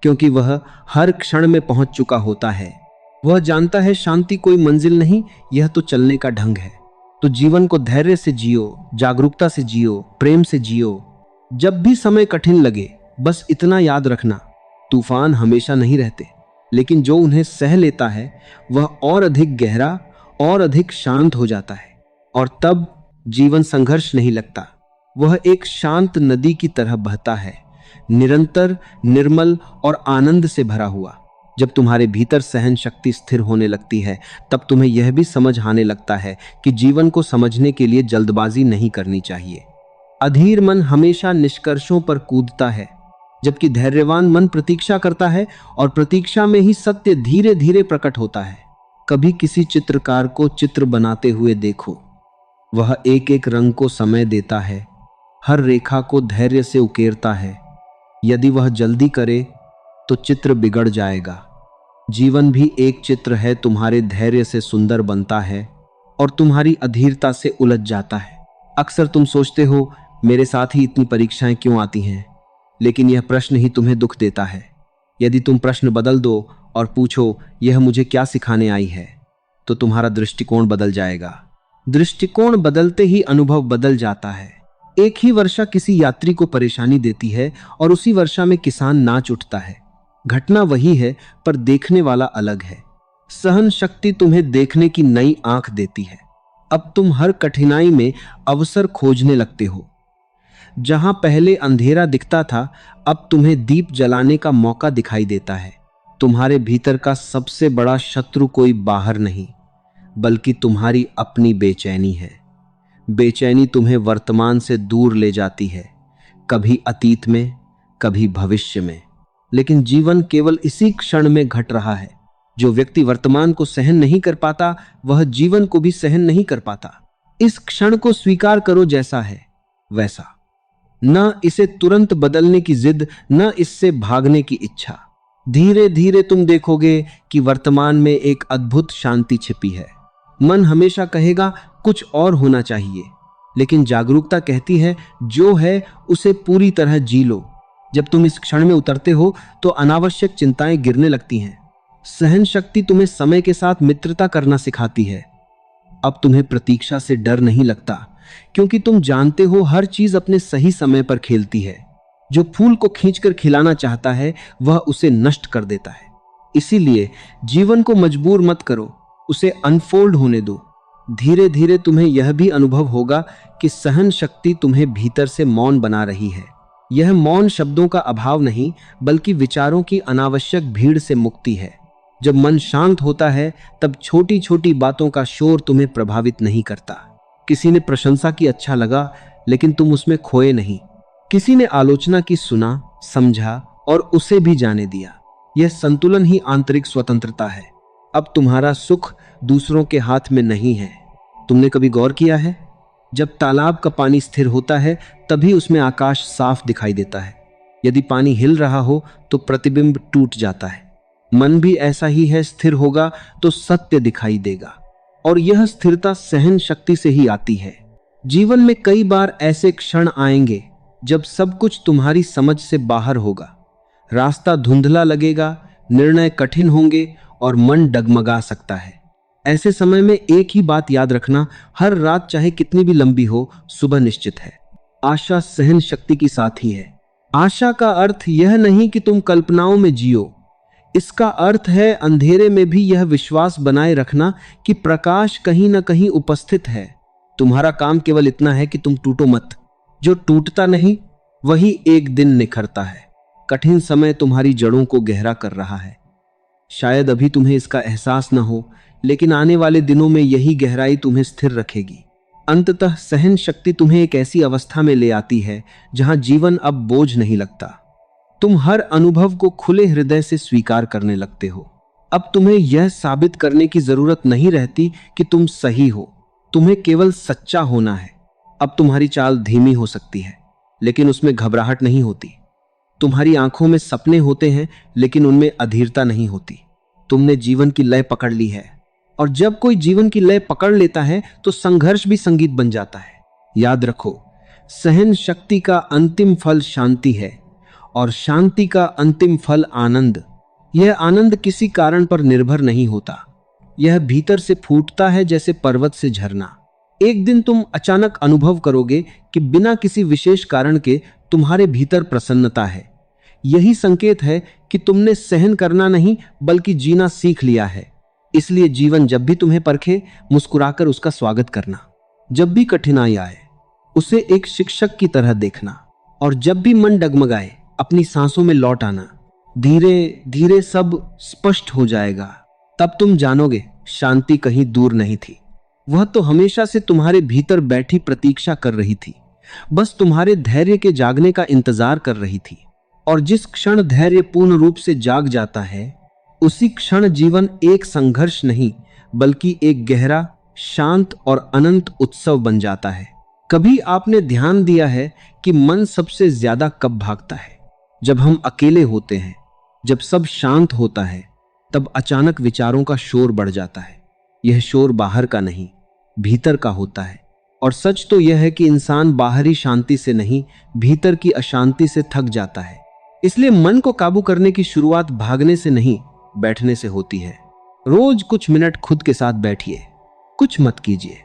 क्योंकि वह हर क्षण में पहुंच चुका होता है। वह जानता है शांति कोई मंजिल नहीं, यह तो चलने का ढंग है। तो जीवन को धैर्य से जियो, जागरूकता से जियो, प्रेम से जियो। जब भी समय कठिन लगे, बस इतना याद रखना, तूफान हमेशा नहीं रहते, लेकिन जो उन्हें सह लेता है वह और अधिक गहरा और अधिक शांत हो जाता है। और तब जीवन संघर्ष नहीं लगता, वह एक शांत नदी की तरह बहता है, निरंतर, निर्मल और आनंद से भरा हुआ। जब तुम्हारे भीतर सहन शक्ति स्थिर होने लगती है, तब तुम्हें यह भी समझ आने लगता है कि जीवन को समझने के लिए जल्दबाजी नहीं करनी चाहिए। अधीर मन हमेशा निष्कर्षों पर कूदता है, जबकि धैर्यवान मन प्रतीक्षा करता है, और प्रतीक्षा में ही सत्य धीरे धीरे प्रकट होता है। कभी किसी चित्रकार को चित्र बनाते हुए देखो। वह एक एक रंग को समय देता है, हर रेखा को धैर्य से उकेरता है। यदि वह जल्दी करे तो चित्र बिगड़ जाएगा। जीवन भी एक चित्र है, तुम्हारे धैर्य से सुंदर बनता है और तुम्हारी अधीरता से उलझ जाता है। अक्सर तुम सोचते हो, मेरे साथ ही इतनी परीक्षाएं क्यों आती हैं? लेकिन यह प्रश्न ही तुम्हें दुख देता है। यदि तुम प्रश्न बदल दो और पूछो, यह मुझे क्या सिखाने आई है, तो तुम्हारा दृष्टिकोण बदल जाएगा। दृष्टिकोण बदलते ही अनुभव बदल जाता है। एक ही वर्षा किसी यात्री को परेशानी देती है और उसी वर्षा में किसान नाच उठता है। घटना वही है, पर देखने वाला अलग है। सहन शक्ति तुम्हें देखने की नई आंख देती है। अब तुम हर कठिनाई में अवसर खोजने लगते हो। जहां पहले अंधेरा दिखता था, अब तुम्हें दीप जलाने का मौका दिखाई देता है। तुम्हारे भीतर का सबसे बड़ा शत्रु कोई बाहर नहीं, बल्कि तुम्हारी अपनी बेचैनी है। बेचैनी तुम्हें वर्तमान से दूर ले जाती है, कभी अतीत में, कभी भविष्य में। लेकिन जीवन केवल इसी क्षण में घट रहा है। जो व्यक्ति वर्तमान को सहन नहीं कर पाता, वह जीवन को भी सहन नहीं कर पाता। इस क्षण को स्वीकार करो जैसा है वैसा, न इसे तुरंत बदलने की जिद, न इससे भागने की इच्छा। धीरे धीरे तुम देखोगे कि वर्तमान में एक अद्भुत शांति छिपी है। मन हमेशा कहेगा कुछ और होना चाहिए, लेकिन जागरूकता कहती है जो है उसे पूरी तरह जी लो। जब तुम इस क्षण में उतरते हो तो अनावश्यक चिंताएं गिरने लगती हैं। सहन शक्ति तुम्हें समय के साथ मित्रता करना सिखाती है। अब तुम्हें प्रतीक्षा से डर नहीं लगता, क्योंकि तुम जानते हो हर चीज अपने सही समय पर खेलती है। जो फूल को खींचकर खिलाना चाहता है, वह उसे नष्ट कर देता है। इसीलिए जीवन को मजबूर मत करो, उसे अनफोल्ड होने दो। धीरे धीरे तुम्हें यह भी अनुभव होगा कि सहन शक्ति तुम्हें भीतर से मौन बना रही है। यह मौन शब्दों का अभाव नहीं, बल्कि विचारों की अनावश्यक भीड़ से मुक्ति है। जब मन शांत होता है, तब छोटी छोटी बातों का शोर तुम्हें प्रभावित नहीं करता। किसी ने प्रशंसा की, अच्छा लगा, लेकिन तुम उसमें खोए नहीं। किसी ने आलोचना की, सुना, समझा और उसे भी जाने दिया। यह संतुलन ही आंतरिक स्वतंत्रता है। अब तुम्हारा सुख दूसरों के हाथ में नहीं है। तुमने कभी गौर किया है, जब तालाब का पानी स्थिर होता है, तभी उसमें आकाश साफ दिखाई देता है। यदि पानी हिल रहा हो तो प्रतिबिंब टूट जाता है। मन भी ऐसा ही है, स्थिर होगा तो सत्य दिखाई देगा। और यह स्थिरता सहन शक्ति से ही आती है। जीवन में कई बार ऐसे क्षण आएंगे जब सब कुछ तुम्हारी समझ से बाहर होगा। रास्ता धुंधला लगेगा, निर्णय कठिन होंगे और मन डगमगा सकता है। ऐसे समय में एक ही बात याद रखना, हर रात चाहे कितनी भी लंबी हो, सुबह निश्चित है। आशा सहन शक्ति की साथी है। आशा का अर्थ यह नहीं कि तुम कल्पनाओं में जियो। इसका अर्थ है अंधेरे में भी यह विश्वास बनाए रखना कि प्रकाश कहीं ना कहीं उपस्थित है। तुम्हारा काम केवल इतना है कि तुम टूटो मत। जो टूटता नहीं, वही एक दिन निखरता है। कठिन समय तुम्हारी जड़ों को गहरा कर रहा है। शायद अभी तुम्हें इसका एहसास न हो, लेकिन आने वाले दिनों में यही गहराई तुम्हें स्थिर रखेगी। अंततः सहन शक्ति तुम्हें एक ऐसी अवस्था में ले आती है जहां जीवन अब बोझ नहीं लगता। तुम हर अनुभव को खुले हृदय से स्वीकार करने लगते हो। अब तुम्हें यह साबित करने की जरूरत नहीं रहती कि तुम सही हो, तुम्हें केवल सच्चा होना है। अब तुम्हारी चाल धीमी हो सकती है, लेकिन उसमें घबराहट नहीं होती। तुम्हारी आंखों में सपने होते हैं, लेकिन उनमें अधीरता नहीं होती। तुमने जीवन की लय पकड़ ली है, और जब कोई जीवन की लय पकड़ लेता है तो संघर्ष भी संगीत बन जाता है। याद रखो, सहन शक्ति का अंतिम फल शांति है, और शांति का अंतिम फल आनंद। यह आनंद किसी कारण पर निर्भर नहीं होता, यह भीतर से फूटता है जैसे पर्वत से झरना। एक दिन तुम अचानक अनुभव करोगे कि बिना किसी विशेष कारण के तुम्हारे भीतर प्रसन्नता है। यही संकेत है कि तुमने सहन करना नहीं बल्कि जीना सीख लिया है। इसलिए जीवन जब भी तुम्हें परखे, मुस्कुराकर उसका स्वागत करना। जब भी कठिनाई आए, उसे एक शिक्षक की तरह देखना, और जब भी मन डगमगाए, अपनी सांसों में लौट आना। धीरे धीरे सब स्पष्ट हो जाएगा। तब तुम जानोगे, शांति कहीं दूर नहीं थी, वह तो हमेशा से तुम्हारे भीतर बैठी प्रतीक्षा कर रही थी, बस तुम्हारे धैर्य के जागने का इंतजार कर रही थी। और जिस क्षण धैर्य पूर्ण रूप से जाग जाता है, उसी क्षण जीवन एक संघर्ष नहीं बल्कि एक गहरा, शांत और अनंत उत्सव बन जाता है। कभी आपने ध्यान दिया है कि मन सबसे ज्यादा कब भागता है? जब हम अकेले होते हैं, जब सब शांत होता है, तब अचानक विचारों का शोर बढ़ जाता है। यह शोर बाहर का नहीं, भीतर का होता है। और सच तो यह है कि इंसान बाहरी शांति से नहीं, भीतर की अशांति से थक जाता है। इसलिए मन को काबू करने की शुरुआत भागने से नहीं, बैठने से होती है। रोज कुछ मिनट खुद के साथ बैठिए, कुछ मत कीजिए,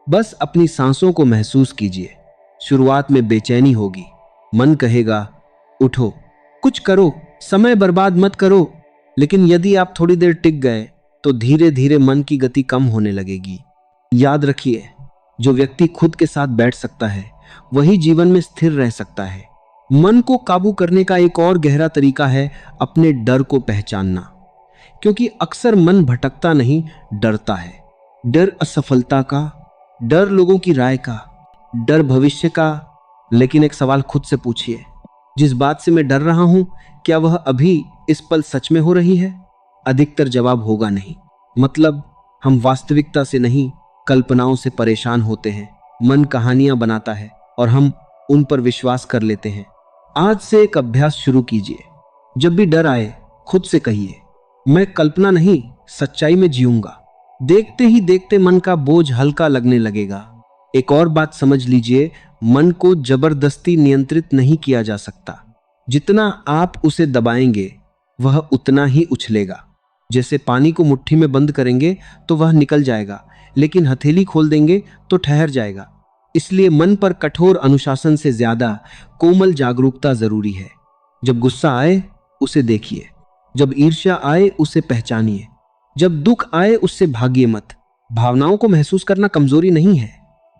बस अपनी सांसों को महसूस कीजिए। शुरुआत में बेचैनी होगी, मन कहेगा उठो, कुछ करो, समय बर्बाद मत करो। लेकिन यदि आप थोड़ी देर टिक गए तो धीरे धीरे मन की गति कम होने लगेगी। याद रखिए, जो व्यक्ति खुद के साथ बैठ सकता है वही जीवन में स्थिर रह सकता है। मन को काबू करने का एक और गहरा तरीका है अपने डर को पहचानना, क्योंकि अक्सर मन भटकता नहीं, डरता है। डर असफलता का, डर लोगों की राय का, डर भविष्य का। लेकिन एक सवाल खुद से पूछिए, जिस बात से मैं डर रहा हूं, क्या वह अभी इस पल सच में हो रही है? अधिकतर जवाब होगा नहीं। मतलब हम वास्तविकता से नहीं, कल्पनाओं से परेशान होते हैं। मन कहानियां बनाता है और हम उन पर विश्वास कर लेते हैं। आज से एक अभ्यास शुरू कीजिए। जब भी डर आए, खुद से कहिए, मैं कल्पना नहीं, सच्चाई में जीऊंगा। देखते ही देखते मन का बोझ हल्का लगने लगेगा। एक और बात समझ लीजिए, मन को जबरदस्ती नियंत्रित नहीं किया जा सकता। जितना आप उसे दबाएंगे, वह उतना ही उछलेगा। जैसे पानी को मुट्ठी में बंद करेंगे तो वह निकल जाएगा, लेकिन हथेली खोल देंगे तो ठहर जाएगा। इसलिए मन पर कठोर अनुशासन से ज्यादा कोमल जागरूकता जरूरी है। जब गुस्सा आए, उसे देखिए। जब ईर्ष्या आए, उसे पहचानिए। जब दुख आए, उससे भागिए मत। भावनाओं को महसूस करना कमजोरी नहीं है,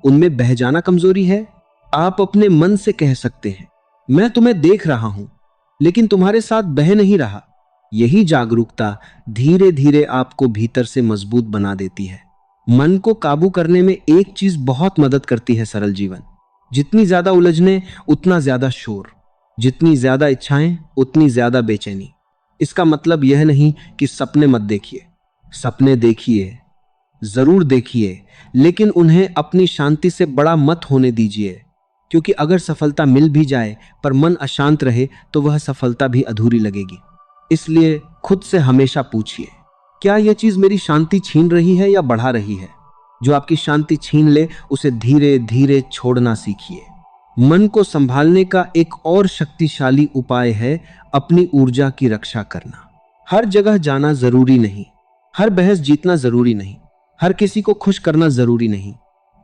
उनमें बह जाना कमजोरी है। आप अपने मन से कह सकते हैं, मैं तुम्हें देख रहा हूं, लेकिन तुम्हारे साथ बह नहीं रहा। यही जागरूकता धीरे धीरे आपको भीतर से मजबूत बना देती है। मन को काबू करने में एक चीज बहुत मदद करती है, सरल जीवन। जितनी ज्यादा उलझने, उतना ज्यादा शोर। जितनी ज्यादा इच्छाएं, उतनी ज्यादा बेचैनी। इसका मतलब यह नहीं कि सपने मत देखिए। सपने देखिए, जरूर देखिए, लेकिन उन्हें अपनी शांति से बड़ा मत होने दीजिए। क्योंकि अगर सफलता मिल भी जाए पर मन अशांत रहे तो वह सफलता भी अधूरी लगेगी। इसलिए खुद से हमेशा पूछिए, क्या यह चीज मेरी शांति छीन रही है या बढ़ा रही है? जो आपकी शांति छीन ले, उसे धीरे धीरे छोड़ना सीखिए। मन को संभालने का एक और शक्तिशाली उपाय है अपनी ऊर्जा की रक्षा करना। हर जगह जाना जरूरी नहीं, हर बहस जीतना जरूरी नहीं, हर किसी को खुश करना जरूरी नहीं।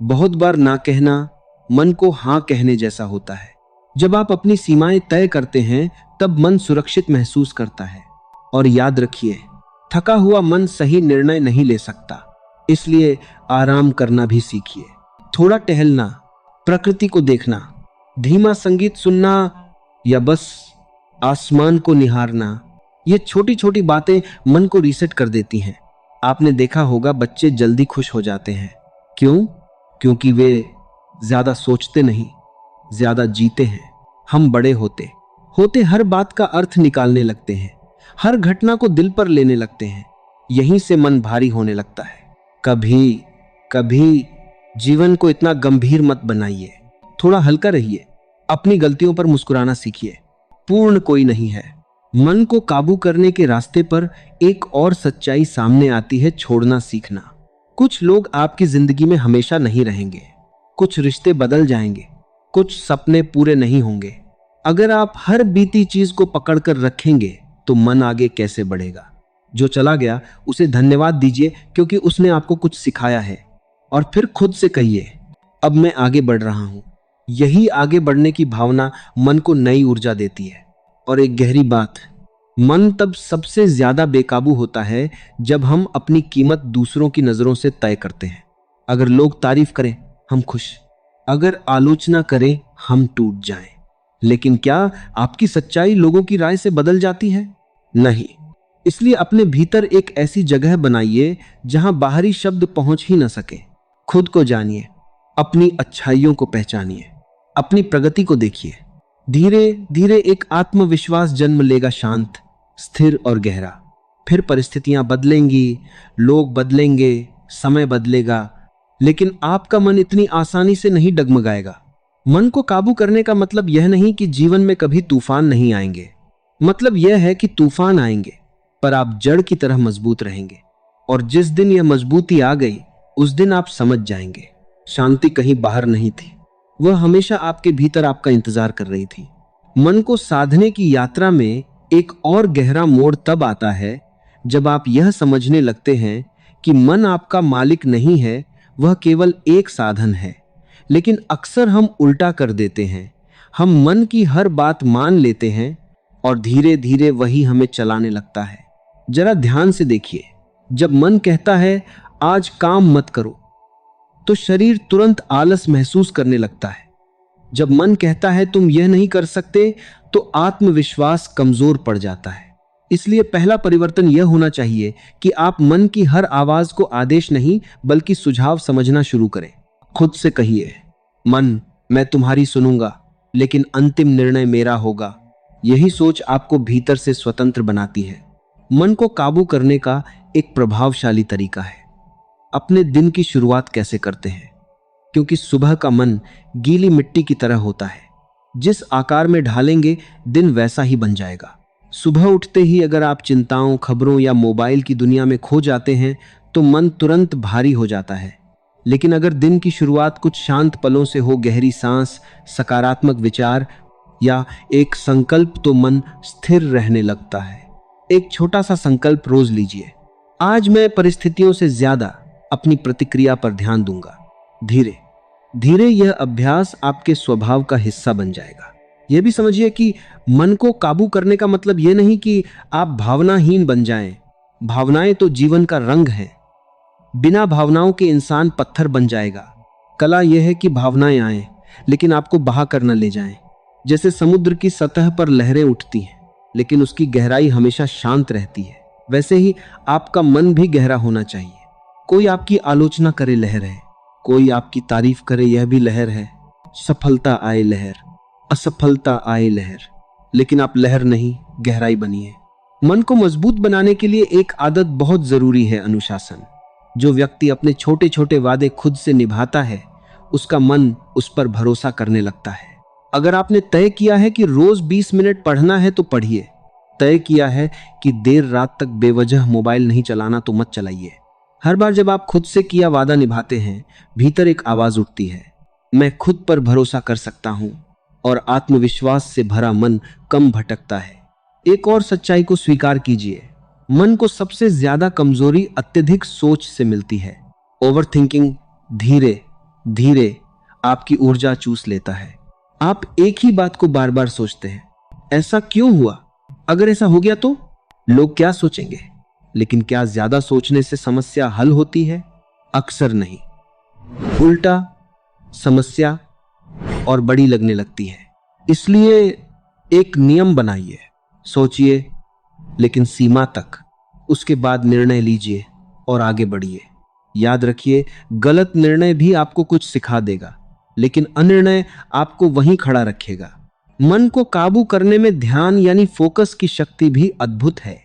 बहुत बार ना कहना मन को हाँ कहने जैसा होता है। जब आप अपनी सीमाएं तय करते हैं, तब मन सुरक्षित महसूस करता है। और याद रखिए, थका हुआ मन सही निर्णय नहीं ले सकता। इसलिए आराम करना भी सीखिए। थोड़ा टहलना, प्रकृति को देखना, धीमा संगीत सुनना या बस आसमान को निहारना, ये छोटी छोटी बातें मन को रीसेट कर देती हैं। आपने देखा होगा, बच्चे जल्दी खुश हो जाते हैं। क्यों? क्योंकि वे ज्यादा सोचते नहीं, ज्यादा जीते हैं। हम बड़े होते होते हर बात का अर्थ निकालने लगते हैं, हर घटना को दिल पर लेने लगते हैं। यहीं से मन भारी होने लगता है। कभी कभी जीवन को इतना गंभीर मत बनाइए, थोड़ा हल्का रहिए। अपनी गलतियों पर मुस्कुराना सीखिए। पूर्ण कोई नहीं है। मन को काबू करने के रास्ते पर एक और सच्चाई सामने आती है, छोड़ना सीखना। कुछ लोग आपकी जिंदगी में हमेशा नहीं रहेंगे, कुछ रिश्ते बदल जाएंगे, कुछ सपने पूरे नहीं होंगे। अगर आप हर बीती चीज को पकड़कर रखेंगे तो मन आगे कैसे बढ़ेगा। जो चला गया उसे धन्यवाद दीजिए, क्योंकि उसने आपको कुछ सिखाया है। और फिर खुद से कहिए, अब मैं आगे बढ़ रहा हूं। यही आगे बढ़ने की भावना मन को नई ऊर्जा देती है। और एक गहरी बात, मन तब सबसे ज्यादा बेकाबू होता है जब हम अपनी कीमत दूसरों की नजरों से तय करते हैं। अगर लोग तारीफ करें हम खुश, अगर आलोचना करें हम टूट जाएं। लेकिन क्या आपकी सच्चाई लोगों की राय से बदल जाती है? नहीं। इसलिए अपने भीतर एक ऐसी जगह बनाइए जहां बाहरी शब्द पहुंच ही न सके। खुद को जानिए, अपनी अच्छाइयों को पहचानिए, अपनी प्रगति को देखिए। धीरे धीरे एक आत्मविश्वास जन्म लेगा, शांत, स्थिर और गहरा। फिर परिस्थितियां बदलेंगी, लोग बदलेंगे, समय बदलेगा, लेकिन आपका मन इतनी आसानी से नहीं डगमगाएगा। मन को काबू करने का मतलब यह नहीं कि जीवन में कभी तूफान नहीं आएंगे। मतलब यह है कि तूफान आएंगे, पर आप जड़ की तरह मजबूत रहेंगे। और जिस दिन यह मजबूती आ गई, उस दिन आप समझ जाएंगे, शांति कहीं बाहर नहीं थी, वह हमेशा आपके भीतर आपका इंतजार कर रही थी। मन को साधने की यात्रा में एक और गहरा मोड़ तब आता है जब आप यह समझने लगते हैं कि मन आपका मालिक नहीं है, वह केवल एक साधन है। लेकिन अक्सर हम उल्टा कर देते हैं। हम मन की हर बात मान लेते हैं और धीरे धीरे वही हमें चलाने लगता है। जरा ध्यान से देखिए, जब मन कहता है आज काम मत करो, तो शरीर तुरंत आलस महसूस करने लगता है। जब मन कहता है तुम यह नहीं कर सकते, तो आत्मविश्वास कमजोर पड़ जाता है। इसलिए पहला परिवर्तन यह होना चाहिए कि आप मन की हर आवाज को आदेश नहीं बल्कि सुझाव समझना शुरू करें। खुद से कहिए, मन मैं तुम्हारी सुनूंगा, लेकिन अंतिम निर्णय मेरा होगा। यही सोच आपको भीतर से स्वतंत्र बनाती है। मन को काबू करने का एक प्रभावशाली तरीका है। अपने दिन की शुरुआत कैसे करते हैं? क्योंकि सुबह का मन गीली मिट्टी की तरह होता है, जिस आकार में ढालेंगे दिन वैसा ही बन जाएगा। सुबह उठते ही अगर आप चिंताओं, खबरों या मोबाइल की दुनिया में खो जाते हैं तो मन तुरंत भारी हो जाता है। लेकिन अगर दिन की शुरुआत कुछ शांत पलों से हो, गहरी सांस, सकारात्मक विचार या एक संकल्प, तो मन स्थिर रहने लगता है। एक छोटा सा संकल्प रोज लीजिए, आज मैं परिस्थितियों से ज्यादा अपनी प्रतिक्रिया पर ध्यान दूंगा। धीरे धीरे यह अभ्यास आपके स्वभाव का हिस्सा बन जाएगा। यह भी समझिए कि मन को काबू करने का मतलब यह नहीं कि आप भावनाहीन बन जाएं। भावनाएं तो जीवन का रंग है। बिना भावनाओं के इंसान पत्थर बन जाएगा। कला यह है कि भावनाएं आएं, लेकिन आपको बहा कर न ले जाएं। जैसे समुद्र की सतह पर लहरें उठती हैं, लेकिन उसकी गहराई हमेशा शांत रहती है, वैसे ही आपका मन भी गहरा होना चाहिए। कोई आपकी आलोचना करे, लहर है। कोई आपकी तारीफ करे, यह भी लहर है। सफलता आए लहर, असफलता आए लहर, लेकिन आप लहर नहीं, गहराई बनिए। मन को मजबूत बनाने के लिए एक आदत बहुत जरूरी है, अनुशासन। जो व्यक्ति अपने छोटे छोटे वादे खुद से निभाता है, उसका मन उस पर भरोसा करने लगता है। अगर आपने तय किया है कि रोज 20 मिनट पढ़ना है तो पढ़िए। तय किया है कि देर रात तक बेवजह मोबाइल नहीं चलाना तो मत चलाइए। हर बार जब आप खुद से किया वादा निभाते हैं, भीतर एक आवाज उठती है, मैं खुद पर भरोसा कर सकता हूं, और आत्मविश्वास से भरा मन कम भटकता है। एक और सच्चाई को स्वीकार कीजिए, मन को सबसे ज्यादा कमजोरी अत्यधिक सोच से मिलती है। ओवरथिंकिंग धीरे धीरे आपकी ऊर्जा चूस लेता है। आप एक ही बात को बार बार सोचते हैं, ऐसा क्यों हुआ, अगर ऐसा हो गया तो लोग क्या सोचेंगे। लेकिन क्या ज्यादा सोचने से समस्या हल होती है? अक्सर नहीं, उल्टा समस्या और बड़ी लगने लगती है। इसलिए एक नियम बनाइए, सोचिए लेकिन सीमा तक, उसके बाद निर्णय लीजिए और आगे बढ़िए। याद रखिए, गलत निर्णय भी आपको कुछ सिखा देगा, लेकिन अनिर्णय आपको वहीं खड़ा रखेगा। मन को काबू करने में ध्यान यानी फोकस की शक्ति भी अद्भुत है।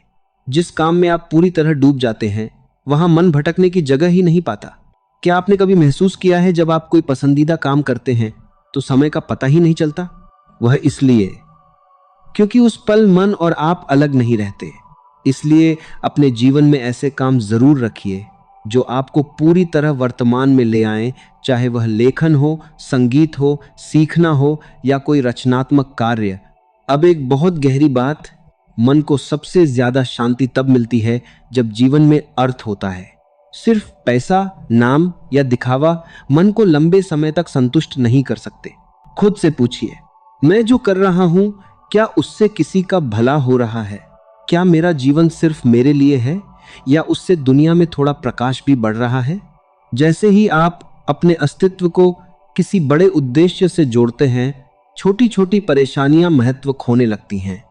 जिस काम में आप पूरी तरह डूब जाते हैं वहां मन भटकने की जगह ही नहीं पाता। क्या आपने कभी महसूस किया है जब आप कोई पसंदीदा काम करते हैं तो समय का पता ही नहीं चलता? वह इसलिए क्योंकि उस पल मन और आप अलग नहीं रहते। इसलिए अपने जीवन में ऐसे काम जरूर रखिए जो आपको पूरी तरह वर्तमान में ले आएं, चाहे वह लेखन हो, संगीत हो, सीखना हो या कोई रचनात्मक कार्य। अब एक बहुत गहरी बात, मन को सबसे ज्यादा शांति तब मिलती है जब जीवन में अर्थ होता है। सिर्फ पैसा, नाम या दिखावा मन को लंबे समय तक संतुष्ट नहीं कर सकते। खुद से पूछिए, मैं जो कर रहा हूं क्या उससे किसी का भला हो रहा है? क्या मेरा जीवन सिर्फ मेरे लिए है या उससे दुनिया में थोड़ा प्रकाश भी बढ़ रहा है? जैसे ही आप अपने अस्तित्व को किसी बड़े उद्देश्य से जोड़ते हैं, छोटी छोटी परेशानियां महत्व खोने लगती हैं।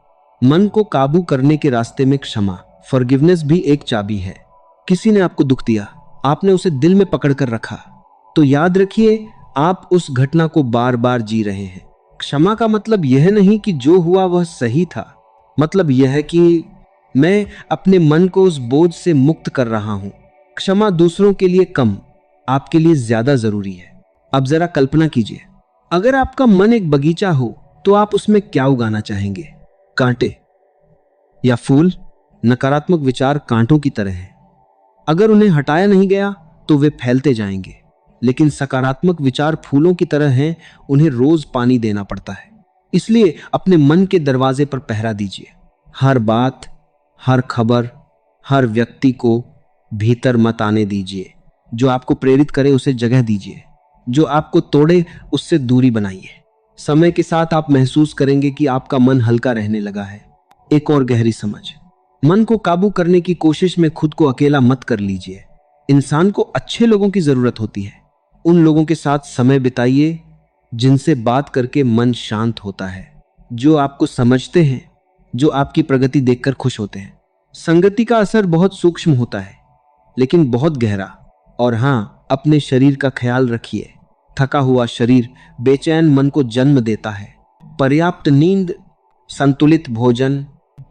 मन को काबू करने के रास्ते में क्षमा, फॉरगिवनेस भी एक चाबी है। किसी ने आपको दुख दिया, आपने उसे दिल में पकड़ कर रखा, तो याद रखिए आप उस घटना को बार बार जी रहे हैं। क्षमा का मतलब यह नहीं कि जो हुआ वह सही था, मतलब यह है कि मैं अपने मन को उस बोझ से मुक्त कर रहा हूं। क्षमा दूसरों के लिए कम, आपके लिए ज्यादा जरूरी है। अब जरा कल्पना कीजिए, अगर आपका मन एक बगीचा हो तो आप उसमें क्या उगाना चाहेंगे? कांटे या फूल? नकारात्मक विचार कांटों की तरह हैं। अगर उन्हें हटाया नहीं गया तो वे फैलते जाएंगे, लेकिन सकारात्मक विचार फूलों की तरह हैं, उन्हें रोज पानी देना पड़ता है। इसलिए अपने मन के दरवाजे पर पहरा दीजिए। हर बात, हर खबर, हर व्यक्ति को भीतर मत आने दीजिए। जो आपको प्रेरित करे उसे जगह दीजिए, जो आपको तोड़े उससे दूरी बनाइए। समय के साथ आप महसूस करेंगे कि आपका मन हल्का रहने लगा है। एक और गहरी समझ, मन को काबू करने की कोशिश में खुद को अकेला मत कर लीजिए। इंसान को अच्छे लोगों की जरूरत होती है। उन लोगों के साथ समय बिताइए जिनसे बात करके मन शांत होता है, जो आपको समझते हैं, जो आपकी प्रगति देखकर खुश होते हैं। संगति का असर बहुत सूक्ष्म होता है लेकिन बहुत गहरा। और हाँ, अपने शरीर का ख्याल रखिए। थका हुआ शरीर बेचैन मन को जन्म देता है। पर्याप्त नींद, संतुलित भोजन,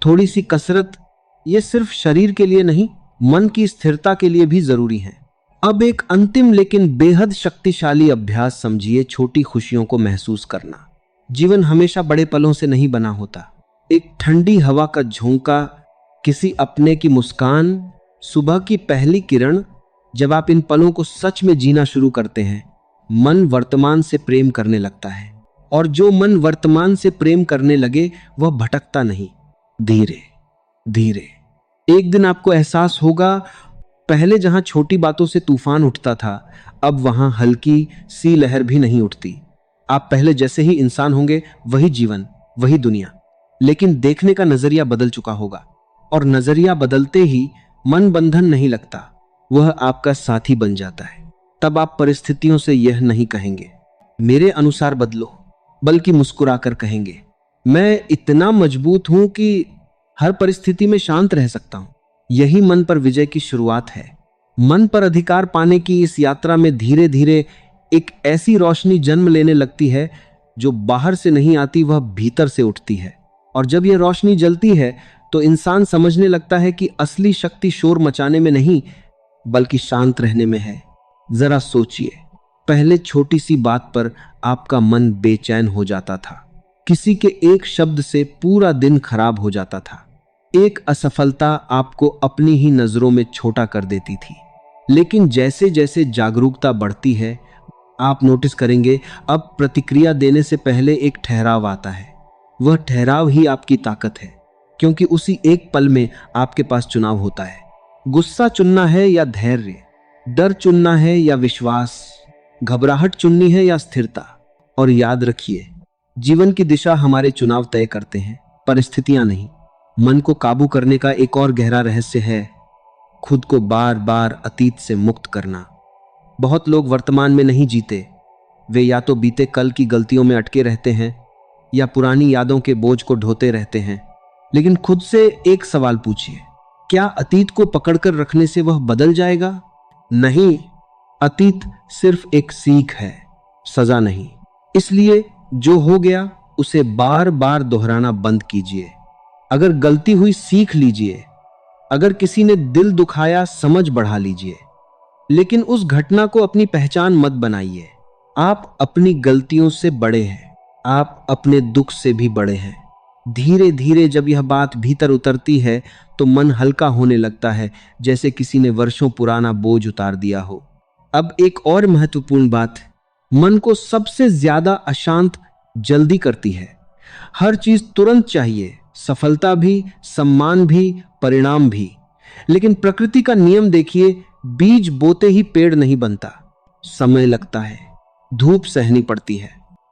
थोड़ी सी कसरत, ये सिर्फ शरीर के लिए नहीं, मन की स्थिरता के लिए भी जरूरी है। अब एक अंतिम लेकिन बेहद शक्तिशाली अभ्यास समझिए, छोटी खुशियों को महसूस करना। जीवन हमेशा बड़े पलों से नहीं बना होता। एक ठंडी हवा का झोंका, किसी अपने की मुस्कान, सुबह की पहली किरण, जब आप इन पलों को सच में जीना शुरू करते हैं, मन वर्तमान से प्रेम करने लगता है। और जो मन वर्तमान से प्रेम करने लगे वह भटकता नहीं। धीरे धीरे एक दिन आपको एहसास होगा, पहले जहां छोटी बातों से तूफान उठता था, अब वहां हल्की सी लहर भी नहीं उठती। आप पहले जैसे ही इंसान होंगे, वही जीवन, वही दुनिया, लेकिन देखने का नजरिया बदल चुका होगा। और नजरिया बदलते ही मन बंधन नहीं लगता, वह आपका साथी बन जाता है। तब आप परिस्थितियों से यह नहीं कहेंगे मेरे अनुसार बदलो, बल्कि मुस्कुराकर कहेंगे मैं इतना मजबूत हूं कि हर परिस्थिति में शांत रह सकता हूं। यही मन पर विजय की शुरुआत है। मन पर अधिकार पाने की इस यात्रा में धीरे धीरे एक ऐसी रोशनी जन्म लेने लगती है जो बाहर से नहीं आती, वह भीतर से उठती है। और जब यह रोशनी जलती है तो इंसान समझने लगता है कि असली शक्ति शोर मचाने में नहीं बल्कि शांत रहने में है। जरा सोचिए, पहले छोटी सी बात पर आपका मन बेचैन हो जाता था। किसी के एक शब्द से पूरा दिन खराब हो जाता था। एक असफलता आपको अपनी ही नजरों में छोटा कर देती थी। लेकिन जैसे जैसे जागरूकता बढ़ती है, आप नोटिस करेंगे अब प्रतिक्रिया देने से पहले एक ठहराव आता है। वह ठहराव ही आपकी ताकत है, क्योंकि उसी एक पल में आपके पास चुनाव होता है। गुस्सा चुनना है या धैर्य, डर चुनना है या विश्वास, घबराहट चुननी है या स्थिरता। और याद रखिए, जीवन की दिशा हमारे चुनाव तय करते हैं, परिस्थितियां नहीं। मन को काबू करने का एक और गहरा रहस्य है खुद को बार बार अतीत से मुक्त करना। बहुत लोग वर्तमान में नहीं जीते। वे या तो बीते कल की गलतियों में अटके रहते हैं या पुरानी यादों के बोझ को ढोते रहते हैं। लेकिन खुद से एक सवाल पूछिए, क्या अतीत को पकड़कर रखने से वह बदल जाएगा? नहीं, अतीत सिर्फ एक सीख है। सजा नहीं। इसलिए जो हो गया उसे बार बार दोहराना बंद कीजिए। अगर गलती हुई सीख लीजिए, अगर किसी ने दिल दुखाया समझ बढ़ा लीजिए, लेकिन उस घटना को अपनी पहचान मत बनाइए। आप अपनी गलतियों से बड़े हैं, आप अपने दुख से भी बड़े हैं। धीरे धीरे जब यह बात भीतर उतरती है तो मन हल्का होने लगता है, जैसे किसी ने वर्षों पुराना बोझ उतार दिया हो। अब एक और महत्वपूर्ण बात, मन को सबसे ज्यादा अशांत जल्दी करती है। हर चीज तुरंत चाहिए, सफलता भी, सम्मान भी, परिणाम भी। लेकिन प्रकृति का नियम देखिए, बीज बोते ही पेड़ नहीं बनता। समय लगता है, धूप सहनी पड़ती है,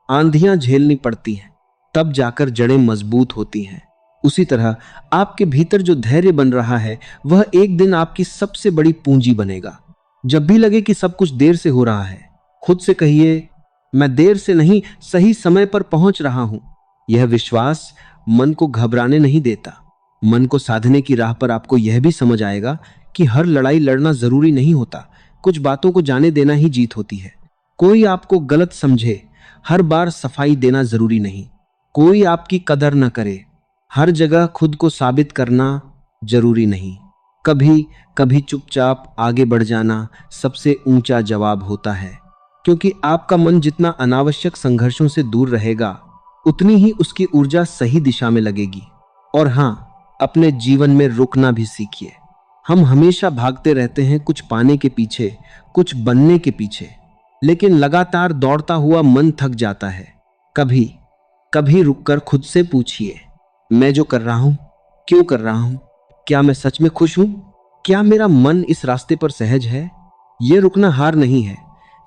आंधियां झेलनी पड़ती हैं, तब जाकर जड़ें मजबूत होती हैं। उसी तरह आपके भीतर जो धैर्य बन रहा है वह एक दिन आपकी सबसे बड़ी पूंजी बनेगा। जब भी लगे कि सब कुछ देर से हो रहा है, खुद से कहिए, मैं देर से नहीं, सही समय पर पहुंच रहा हूं। यह विश्वास मन को घबराने नहीं देता। मन को साधने की राह पर आपको यह भी समझ आएगा कि हर लड़ाई लड़ना जरूरी नहीं होता। कुछ बातों को जाने देना ही जीत होती है। कोई आपको गलत समझे, हर बार सफाई देना जरूरी नहीं। कोई आपकी कदर न करे, हर जगह खुद को साबित करना जरूरी नहीं। कभी कभी चुपचाप आगे बढ़ जाना सबसे ऊंचा जवाब होता है, क्योंकि आपका मन जितना अनावश्यक संघर्षों से दूर रहेगा उतनी ही उसकी ऊर्जा सही दिशा में लगेगी। और हाँ, अपने जीवन में रुकना भी सीखिए। हम हमेशा भागते रहते हैं, कुछ पाने के पीछे, कुछ बनने के पीछे, लेकिन लगातार दौड़ता हुआ मन थक जाता है। कभी कभी रुककर खुद से पूछिए, मैं जो कर रहा हूं क्यों कर रहा हूं? क्या मैं सच में खुश हूं? क्या मेरा मन इस रास्ते पर सहज है? यह रुकना हार नहीं है,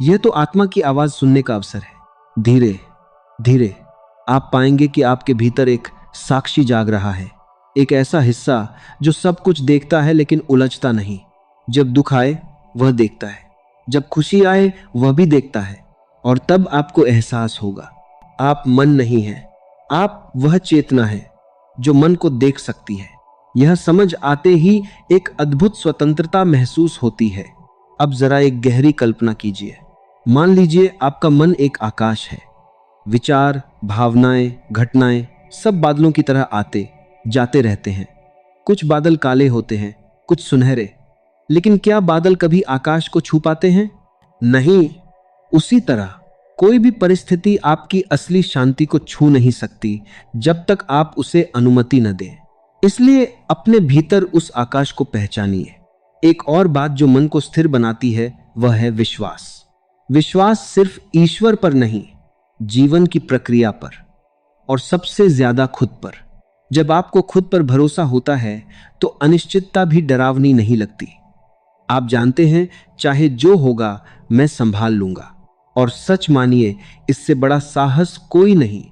यह तो आत्मा की आवाज सुनने का अवसर है। धीरे धीरे आप पाएंगे कि आपके भीतर एक साक्षी जाग रहा है, एक ऐसा हिस्सा जो सब कुछ देखता है लेकिन उलझता नहीं। जब दुख आए वह देखता है, जब खुशी आए वह भी देखता है, और तब आपको एहसास होगा आप मन नहीं हैं, आप वह चेतना है जो मन को देख सकती है। यह समझ आते ही एक अद्भुत स्वतंत्रता महसूस होती है। अब जरा एक गहरी कल्पना कीजिए। मान लीजिए आपका मन एक आकाश है। विचार, भावनाएं, घटनाएं सब बादलों की तरह आते जाते रहते हैं। कुछ बादल काले होते हैं, कुछ सुनहरे। लेकिन क्या बादल कभी आकाश को छू पाते हैं? नहीं। उसी तरह कोई भी परिस्थिति आपकी असली शांति को छू नहीं सकती जब तक आप उसे अनुमति न दें। इसलिए अपने भीतर उस आकाश को पहचानिए। एक और बात जो मन को स्थिर बनाती है वह है विश्वास। विश्वास सिर्फ ईश्वर पर नहीं, जीवन की प्रक्रिया पर, और सबसे ज्यादा खुद पर। जब आपको खुद पर भरोसा होता है तो अनिश्चितता भी डरावनी नहीं लगती। आप जानते हैं, चाहे जो होगा मैं संभाल लूंगा। और सच मानिए, इससे बड़ा साहस कोई नहीं।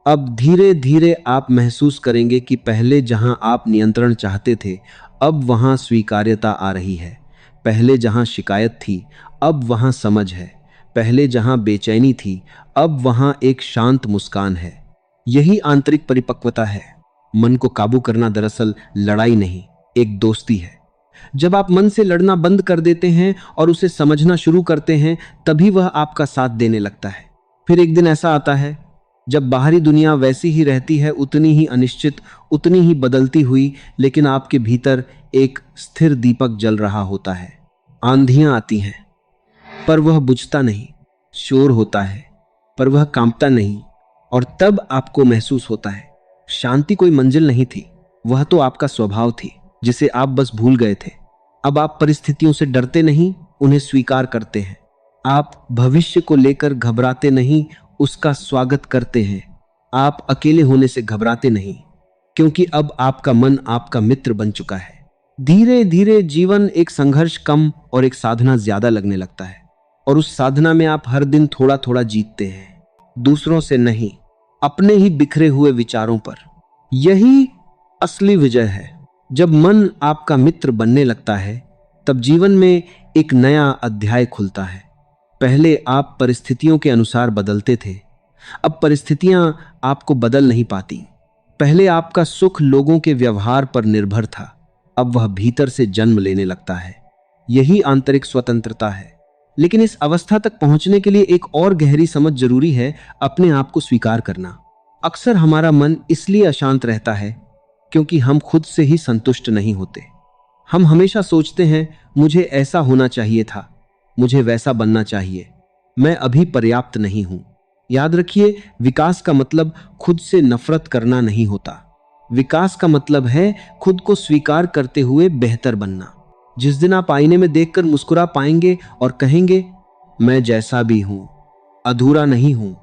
अब धीरे धीरे आप महसूस करेंगे कि पहले जहां आप नियंत्रण चाहते थे, अब वहां स्वीकार्यता आ रही है। पहले जहां शिकायत थी, अब वहां समझ है। पहले जहां बेचैनी थी, अब वहां एक शांत मुस्कान है। यही आंतरिक परिपक्वता है। मन को काबू करना दरअसल लड़ाई नहीं, एक दोस्ती है। जब आप मन से लड़ना बंद कर देते हैं और उसे समझना शुरू करते हैं, तभी वह आपका साथ देने लगता है। फिर एक दिन ऐसा आता है जब बाहरी दुनिया वैसी ही रहती है, उतनी ही अनिश्चित, उतनी ही बदलती हुई, लेकिन आपके भीतर एक स्थिर दीपक जल रहा होता है। आंधियां आती हैं पर वह बुझता नहीं, शोर होता है पर वह कांपता नहीं, और तब आपको महसूस होता है शांति कोई मंजिल नहीं थी, वह तो आपका स्वभाव थी जिसे आप बस भूल गए थे। अब आप परिस्थितियों से डरते नहीं, उन्हें स्वीकार करते हैं। आप भविष्य को लेकर घबराते नहीं, उसका स्वागत करते हैं। आप अकेले होने से घबराते नहीं, क्योंकि अब आपका मन आपका मित्र बन चुका है। धीरे धीरे जीवन एक संघर्ष कम और एक साधना ज्यादा लगने लगता है, और उस साधना में आप हर दिन थोड़ा थोड़ा जीतते हैं, दूसरों से नहीं, अपने ही बिखरे हुए विचारों पर। यही असली विजय है। जब मन आपका मित्र बनने लगता है, तब जीवन में एक नया अध्याय खुलता है। पहले आप परिस्थितियों के अनुसार बदलते थे, अब परिस्थितियां आपको बदल नहीं पाती। पहले आपका सुख लोगों के व्यवहार पर निर्भर था, अब वह भीतर से जन्म लेने लगता है। यही आंतरिक स्वतंत्रता है। लेकिन इस अवस्था तक पहुंचने के लिए एक और गहरी समझ जरूरी है, अपने आप को स्वीकार करना। अक्सर हमारा मन इसलिए अशांत रहता है क्योंकि हम खुद से ही संतुष्ट नहीं होते। हम हमेशा सोचते हैं, मुझे ऐसा होना चाहिए था, मुझे वैसा बनना चाहिए, मैं अभी पर्याप्त नहीं हूं। याद रखिए, विकास का मतलब खुद से नफरत करना नहीं होता। विकास का मतलब है खुद को स्वीकार करते हुए बेहतर बनना। जिस दिन आप आईने में देखकर मुस्कुरा पाएंगे और कहेंगे, मैं जैसा भी हूं, अधूरा नहीं हूं,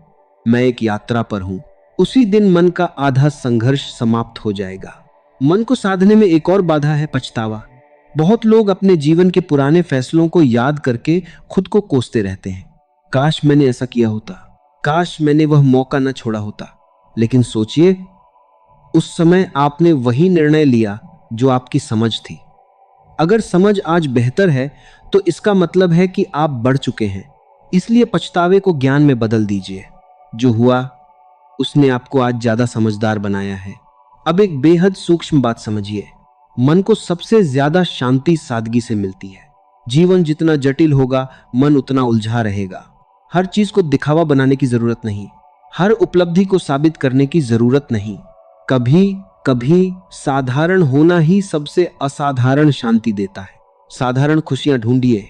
मैं एक यात्रा पर हूं, उसी दिन मन का आधा संघर्ष समाप्त हो जाएगा। मन को साधने में एक और बाधा है पछतावा। बहुत लोग अपने जीवन के पुराने फैसलों को याद करके खुद को कोसते रहते हैं। काश मैंने ऐसा किया होता, काश मैंने वह मौका न छोड़ा होता। लेकिन सोचिए, उस समय आपने वही निर्णय लिया जो आपकी समझ थी। अगर समझ आज बेहतर है तो इसका मतलब है कि आप बढ़ चुके हैं। इसलिए पछतावे को ज्ञान में बदल दीजिए। जो हुआ उसने आपको आज ज्यादा समझदार बनाया है। अब एक बेहद सूक्ष्म बात समझिए, मन को सबसे ज्यादा शांति सादगी से मिलती है। जीवन जितना जटिल होगा, मन उतना उलझा रहेगा। हर चीज को दिखावा बनाने की जरूरत नहीं, हर उपलब्धि को साबित करने की जरूरत नहीं। कभी कभी साधारण होना ही सबसे असाधारण शांति देता है। साधारण खुशियां ढूंढिए,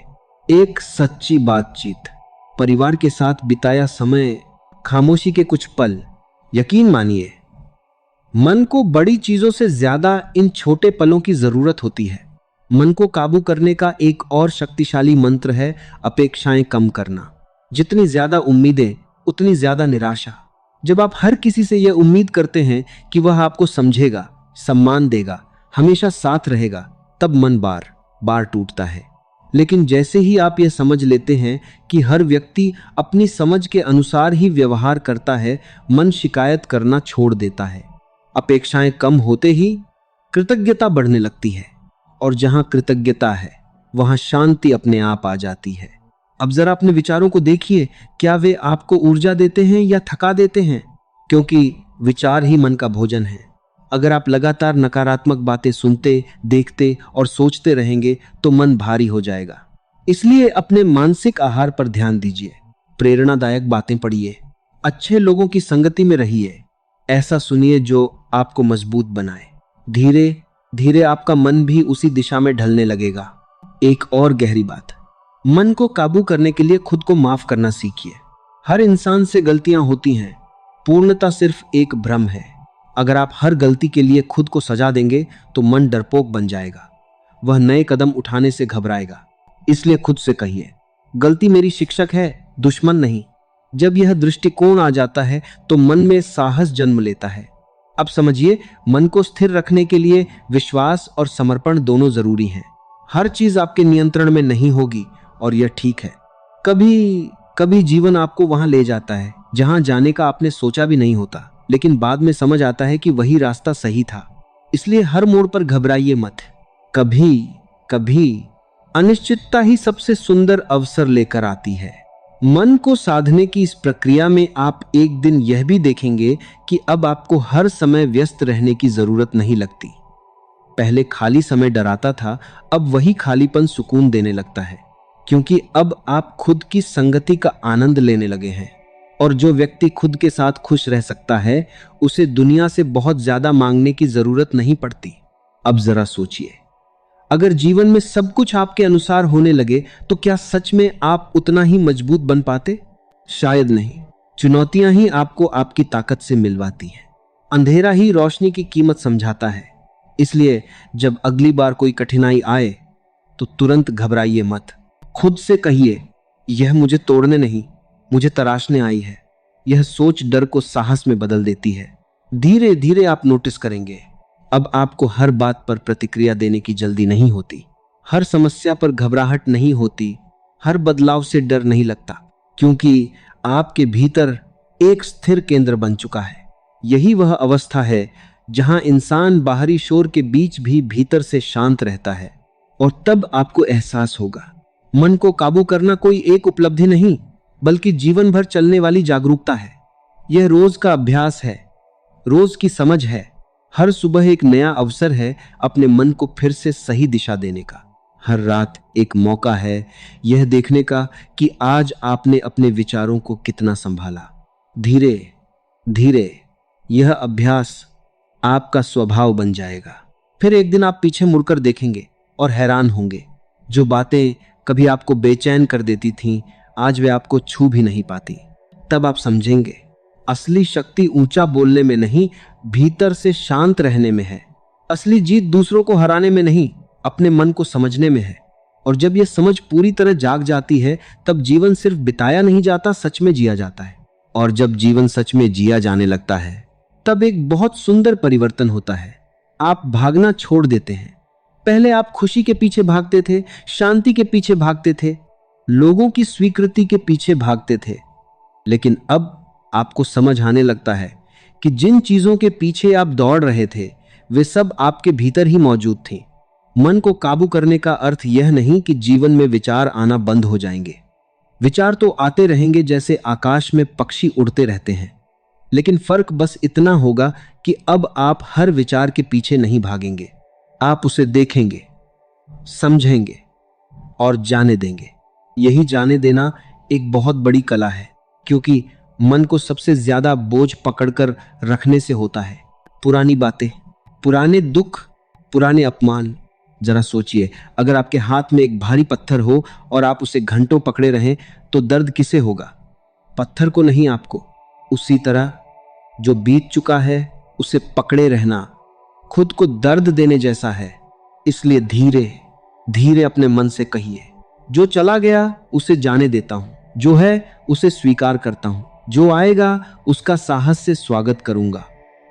एक सच्ची बातचीत, परिवार के साथ बिताया समय, खामोशी के कुछ पल। यकीन मानिए, मन को बड़ी चीजों से ज्यादा इन छोटे पलों की जरूरत होती है। मन को काबू करने का एक और शक्तिशाली मंत्र है अपेक्षाएं कम करना। जितनी ज्यादा उम्मीदें उतनी ज्यादा निराशा। जब आप हर किसी से यह उम्मीद करते हैं कि वह आपको समझेगा, सम्मान देगा, हमेशा साथ रहेगा, तब मन बार बार टूटता है। लेकिन जैसे ही आप यह समझ लेते हैं कि हर व्यक्ति अपनी समझ के अनुसार ही व्यवहार करता है, मन शिकायत करना छोड़ देता है। अपेक्षाएं कम होते ही कृतज्ञता बढ़ने लगती है, और जहां कृतज्ञता है वहां शांति अपने आप आ जाती है। अब जरा अपने विचारों को देखिए, क्या वे आपको ऊर्जा देते हैं या थका देते हैं? क्योंकि विचार ही मन का भोजन है। अगर आप लगातार नकारात्मक बातें सुनते, देखते और सोचते रहेंगे तो मन भारी हो जाएगा। इसलिए अपने मानसिक आहार पर ध्यान दीजिए। प्रेरणादायक बातें पढ़िए, अच्छे लोगों की संगति में रहिए, ऐसा सुनिए जो आपको मजबूत बनाए। धीरे धीरे आपका मन भी उसी दिशा में ढलने लगेगा। एक और गहरी बात, मन को काबू करने के लिए खुद को माफ करना सीखिए। हर इंसान से गलतियां होती हैं, पूर्णता सिर्फ एक भ्रम है। अगर आप हर गलती के लिए खुद को सजा देंगे तो मन डरपोक बन जाएगा, वह नए कदम उठाने से घबराएगा। इसलिए खुद से कहिए, गलती मेरी शिक्षक है, दुश्मन नहीं। जब यह दृष्टिकोण आ जाता है तो मन में साहस जन्म लेता है। अब समझिए, मन को स्थिर रखने के लिए विश्वास और समर्पण दोनों जरूरी हैं। हर चीज आपके नियंत्रण में नहीं होगी और यह ठीक है। कभी कभी जीवन आपको वहां ले जाता है जहां जाने का आपने सोचा भी नहीं होता, लेकिन बाद में समझ आता है कि वही रास्ता सही था। इसलिए हर मोड़ पर घबराइए मत। कभी कभी अनिश्चितता ही सबसे सुंदर अवसर लेकर आती है। मन को साधने की इस प्रक्रिया में आप एक दिन यह भी देखेंगे कि अब आपको हर समय व्यस्त रहने की जरूरत नहीं लगती। पहले खाली समय डराता था, अब वही खालीपन सुकून देने लगता है, क्योंकि अब आप खुद की संगति का आनंद लेने लगे हैं। और जो व्यक्ति खुद के साथ खुश रह सकता है, उसे दुनिया से बहुत ज्यादा मांगने की जरूरत नहीं पड़ती। अब जरा सोचिए, अगर जीवन में सब कुछ आपके अनुसार होने लगे तो क्या सच में आप उतना ही मजबूत बन पाते? शायद नहीं। चुनौतियां ही आपको आपकी ताकत से मिलवाती हैं। अंधेरा ही रोशनी की कीमत समझाता है। इसलिए जब अगली बार कोई कठिनाई आए तो तुरंत घबराइए मत। खुद से कहिए, यह मुझे तोड़ने नहीं, मुझे तराशने आई है। यह सोच डर को साहस में बदल देती है। धीरे धीरे आप नोटिस करेंगे, अब आपको हर बात पर प्रतिक्रिया देने की जल्दी नहीं होती, हर समस्या पर घबराहट नहीं होती, हर बदलाव से डर नहीं लगता, क्योंकि आपके भीतर एक स्थिर केंद्र बन चुका है। यही वह अवस्था है जहां इंसान बाहरी शोर के बीच भी भीतर से शांत रहता है। और तब आपको एहसास होगा, मन को काबू करना कोई एक उपलब्धि नहीं, बल्कि जीवन भर चलने वाली जागरूकता है। यह रोज का अभ्यास है, रोज की समझ है। हर सुबह एक नया अवसर है अपने मन को फिर से सही दिशा देने का। हर रात एक मौका है यह देखने का कि आज आपने अपने विचारों को कितना संभाला। धीरे धीरे यह अभ्यास आपका स्वभाव बन जाएगा। फिर एक दिन आप पीछे मुड़कर देखेंगे और हैरान होंगे, जो बातें कभी आपको बेचैन कर देती थीं, आज वे आपको छू भी नहीं पाती। तब आप समझेंगे असली शक्ति ऊंचा बोलने में नहीं, भीतर से शांत रहने में है। असली जीत दूसरों को हराने में नहीं, अपने मन को समझने में है। और जब यह समझ पूरी तरह जाग जाती है, तब जीवन सिर्फ बिताया नहीं जाता, सच में जिया जाता है। और जब जीवन सच में जिया जाने लगता है, तब एक बहुत सुंदर परिवर्तन होता है। आप भागना छोड़ देते हैं। पहले आप खुशी के पीछे भागते थे, शांति के पीछे भागते थे, लोगों की स्वीकृति के पीछे भागते थे। लेकिन अब आपको समझ आने लगता है कि जिन चीजों के पीछे आप दौड़ रहे थे, वे सब आपके भीतर ही मौजूद थी। मन को काबू करने का अर्थ यह नहीं कि जीवन में विचार आना बंद हो जाएंगे। विचार तो आते रहेंगे, जैसे आकाश में पक्षी उड़ते रहते हैं। लेकिन फर्क बस इतना होगा कि अब आप हर विचार के पीछे नहीं भागेंगे। आप उसे देखेंगे, समझेंगे और जाने देंगे। यही जाने देना एक बहुत बड़ी कला है, क्योंकि मन को सबसे ज्यादा बोझ पकड़कर रखने से होता है। पुरानी बातें, पुराने दुख, पुराने अपमान। जरा सोचिए, अगर आपके हाथ में एक भारी पत्थर हो और आप उसे घंटों पकड़े रहें, तो दर्द किसे होगा? पत्थर को नहीं, आपको। उसी तरह जो बीत चुका है उसे पकड़े रहना खुद को दर्द देने जैसा है। इसलिए धीरे धीरे अपने मन से कहिए, जो चला गया उसे जाने देता हूं, जो है उसे स्वीकार करता हूं, जो आएगा उसका साहस से स्वागत करूंगा।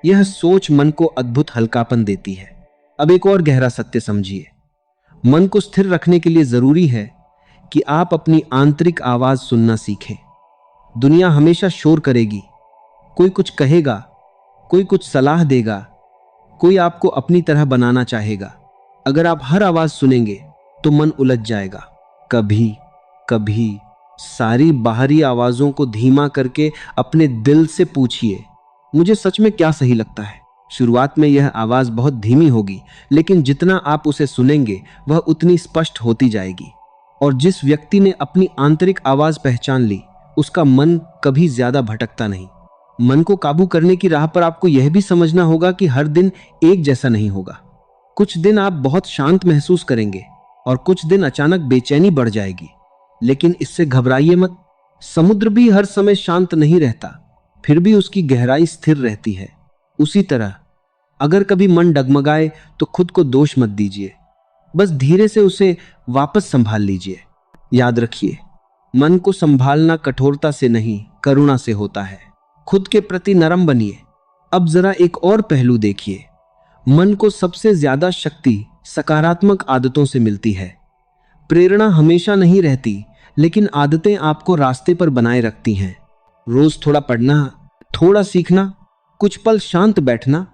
यह सोच मन को अद्भुत हल्कापन देती है। अब एक और गहरा सत्य समझिए। मन को स्थिर रखने के लिए जरूरी है कि आप अपनी आंतरिक आवाज सुनना सीखें। दुनिया हमेशा शोर करेगी, कोई कुछ कहेगा, कोई कुछ सलाह देगा, कोई आपको अपनी तरह बनाना चाहेगा। अगर आप हर आवाज सुनेंगे तो मन उलझ जाएगा। कभी कभी सारी बाहरी आवाजों को धीमा करके अपने दिल से पूछिए, मुझे सच में क्या सही लगता है। शुरुआत में यह आवाज बहुत धीमी होगी, लेकिन जितना आप उसे सुनेंगे वह उतनी स्पष्ट होती जाएगी। और जिस व्यक्ति ने अपनी आंतरिक आवाज पहचान ली, उसका मन कभी ज्यादा भटकता नहीं। मन को काबू करने की राह पर आपको यह भी समझना होगा कि हर दिन एक जैसा नहीं होगा। कुछ दिन आप बहुत शांत महसूस करेंगे और कुछ दिन अचानक बेचैनी बढ़ जाएगी। लेकिन इससे घबराइए मत। समुद्र भी हर समय शांत नहीं रहता, फिर भी उसकी गहराई स्थिर रहती है। उसी तरह अगर कभी मन डगमगाए तो खुद को दोष मत दीजिए, बस धीरे से उसे वापस संभाल लीजिए। याद रखिए, मन को संभालना कठोरता से नहीं, करुणा से होता है। खुद के प्रति नरम बनिए। अब जरा एक और पहलू देखिए। मन को सबसे ज्यादा शक्ति सकारात्मक आदतों से मिलती है। प्रेरणा हमेशा नहीं रहती, लेकिन आदतें आपको रास्ते पर बनाए रखती हैं। रोज थोड़ा पढ़ना, थोड़ा सीखना, कुछ पल शांत बैठना,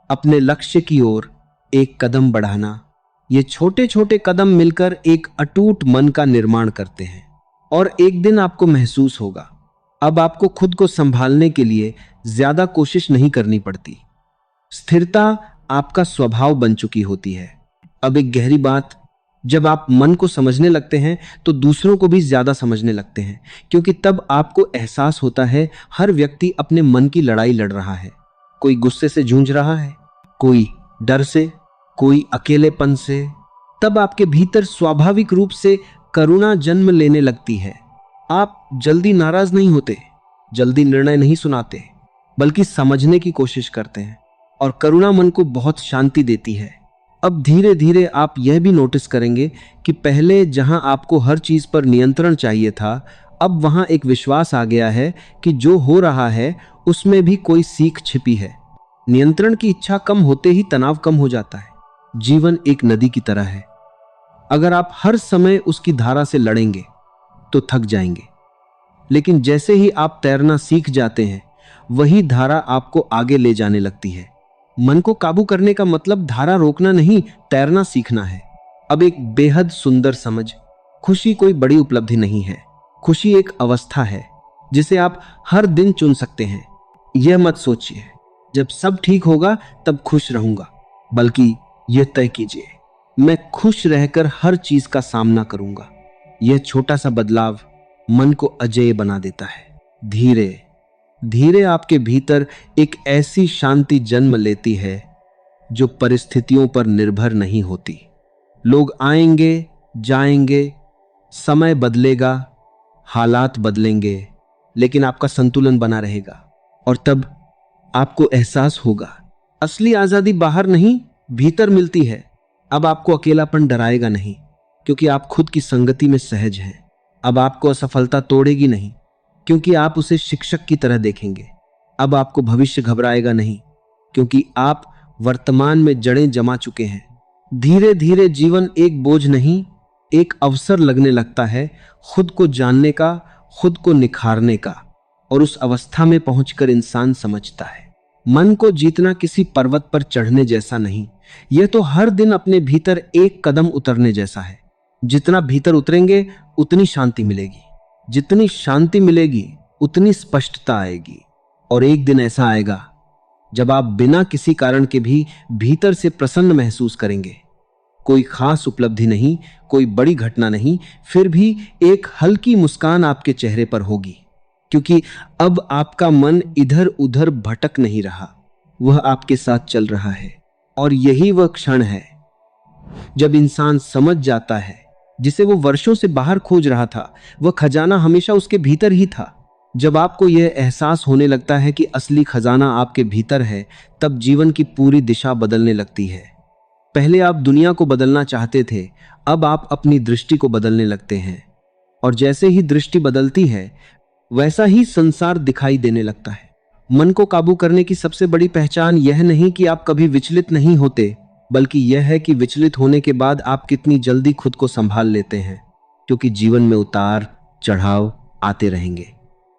अपने लक्ष्य की ओर एक कदम बढ़ाना। ये छोटे छोटे कदम मिलकर एक अटूट मन का निर्माण करते हैं। और एक दिन आपको महसूस होगा, अब आपको खुद को संभालने के लिए ज्यादा कोशिश नहीं करनी पड़ती। स्थिरता आपका स्वभाव बन चुकी होती है। अब एक गहरी बात, जब आप मन को समझने लगते हैं तो दूसरों को भी ज्यादा समझने लगते हैं, क्योंकि तब आपको एहसास होता है हर व्यक्ति अपने मन की लड़ाई लड़ रहा है। कोई गुस्से से जूझ रहा है, कोई डर से, कोई अकेलेपन से। तब आपके भीतर स्वाभाविक रूप से करुणा जन्म लेने लगती है। आप जल्दी नाराज नहीं होते, जल्दी निर्णय नहीं सुनाते, बल्कि समझने की कोशिश करते हैं। और करुणा मन को बहुत शांति देती है। अब धीरे धीरे आप यह भी नोटिस करेंगे कि पहले जहां आपको हर चीज पर नियंत्रण चाहिए था, अब वहां एक विश्वास आ गया है कि जो हो रहा है उसमें भी कोई सीख छिपी है। नियंत्रण की इच्छा कम होते ही तनाव कम हो जाता है। जीवन एक नदी की तरह है। अगर आप हर समय उसकी धारा से लड़ेंगे तो थक जाएंगे, लेकिन जैसे ही आप तैरना सीख जाते हैं, वही धारा आपको आगे ले जाने लगती है। मन को काबू करने का मतलब धारा रोकना नहीं, तैरना सीखना है। अब एक बेहद सुंदर समझ, खुशी कोई बड़ी उपलब्धि नहीं है। खुशी एक अवस्था है जिसे आप हर दिन चुन सकते हैं। यह मत सोचिए जब सब ठीक होगा तब खुश रहूंगा, बल्कि यह तय कीजिए मैं खुश रहकर हर चीज का सामना करूंगा। यह छोटा सा बदलाव मन को अजेय बना देता है। धीरे धीरे आपके भीतर एक ऐसी शांति जन्म लेती है जो परिस्थितियों पर निर्भर नहीं होती। लोग आएंगे जाएंगे, समय बदलेगा, हालात बदलेंगे, लेकिन आपका संतुलन बना रहेगा। और तब आपको एहसास होगा असली आजादी बाहर नहीं, भीतर मिलती है। अब आपको अकेलापन डराएगा नहीं, क्योंकि आप खुद की संगति में सहज हैं। अब आपको असफलता तोड़ेगी नहीं, क्योंकि आप उसे शिक्षक की तरह देखेंगे। अब आपको भविष्य घबराएगा नहीं, क्योंकि आप वर्तमान में जड़ें जमा चुके हैं। धीरे धीरे जीवन एक बोझ नहीं, एक अवसर लगने लगता है, खुद को जानने का, खुद को निखारने का। और उस अवस्था में पहुंचकर इंसान समझता है, मन को जीतना किसी पर्वत पर चढ़ने जैसा नहीं, यह तो हर दिन अपने भीतर एक कदम उतरने जैसा है। जितना भीतर उतरेंगे उतनी शांति मिलेगी, जितनी शांति मिलेगी उतनी स्पष्टता आएगी। और एक दिन ऐसा आएगा जब आप बिना किसी कारण के भी भीतर से प्रसन्न महसूस करेंगे। कोई खास उपलब्धि नहीं, कोई बड़ी घटना नहीं, फिर भी एक हल्की मुस्कान आपके चेहरे पर होगी, क्योंकि अब आपका मन इधर उधर भटक नहीं रहा, वह आपके साथ चल रहा है। और यही वह क्षण है जब इंसान समझ जाता है, जिसे वो वर्षों से बाहर खोज रहा था, वह खजाना हमेशा उसके भीतर ही था। जब आपको यह एहसास होने लगता है कि असली खजाना आपके भीतर है, तब जीवन की पूरी दिशा बदलने लगती है। पहले आप दुनिया को बदलना चाहते थे, अब आप अपनी दृष्टि को बदलने लगते हैं। और जैसे ही दृष्टि बदलती है, वैसा ही संसार दिखाई देने लगता है। मन को काबू करने की सबसे बड़ी पहचान यह नहीं कि आप कभी विचलित नहीं होते, बल्कि यह है कि विचलित होने के बाद आप कितनी जल्दी खुद को संभाल लेते हैं। क्योंकि जीवन में उतार चढ़ाव आते रहेंगे।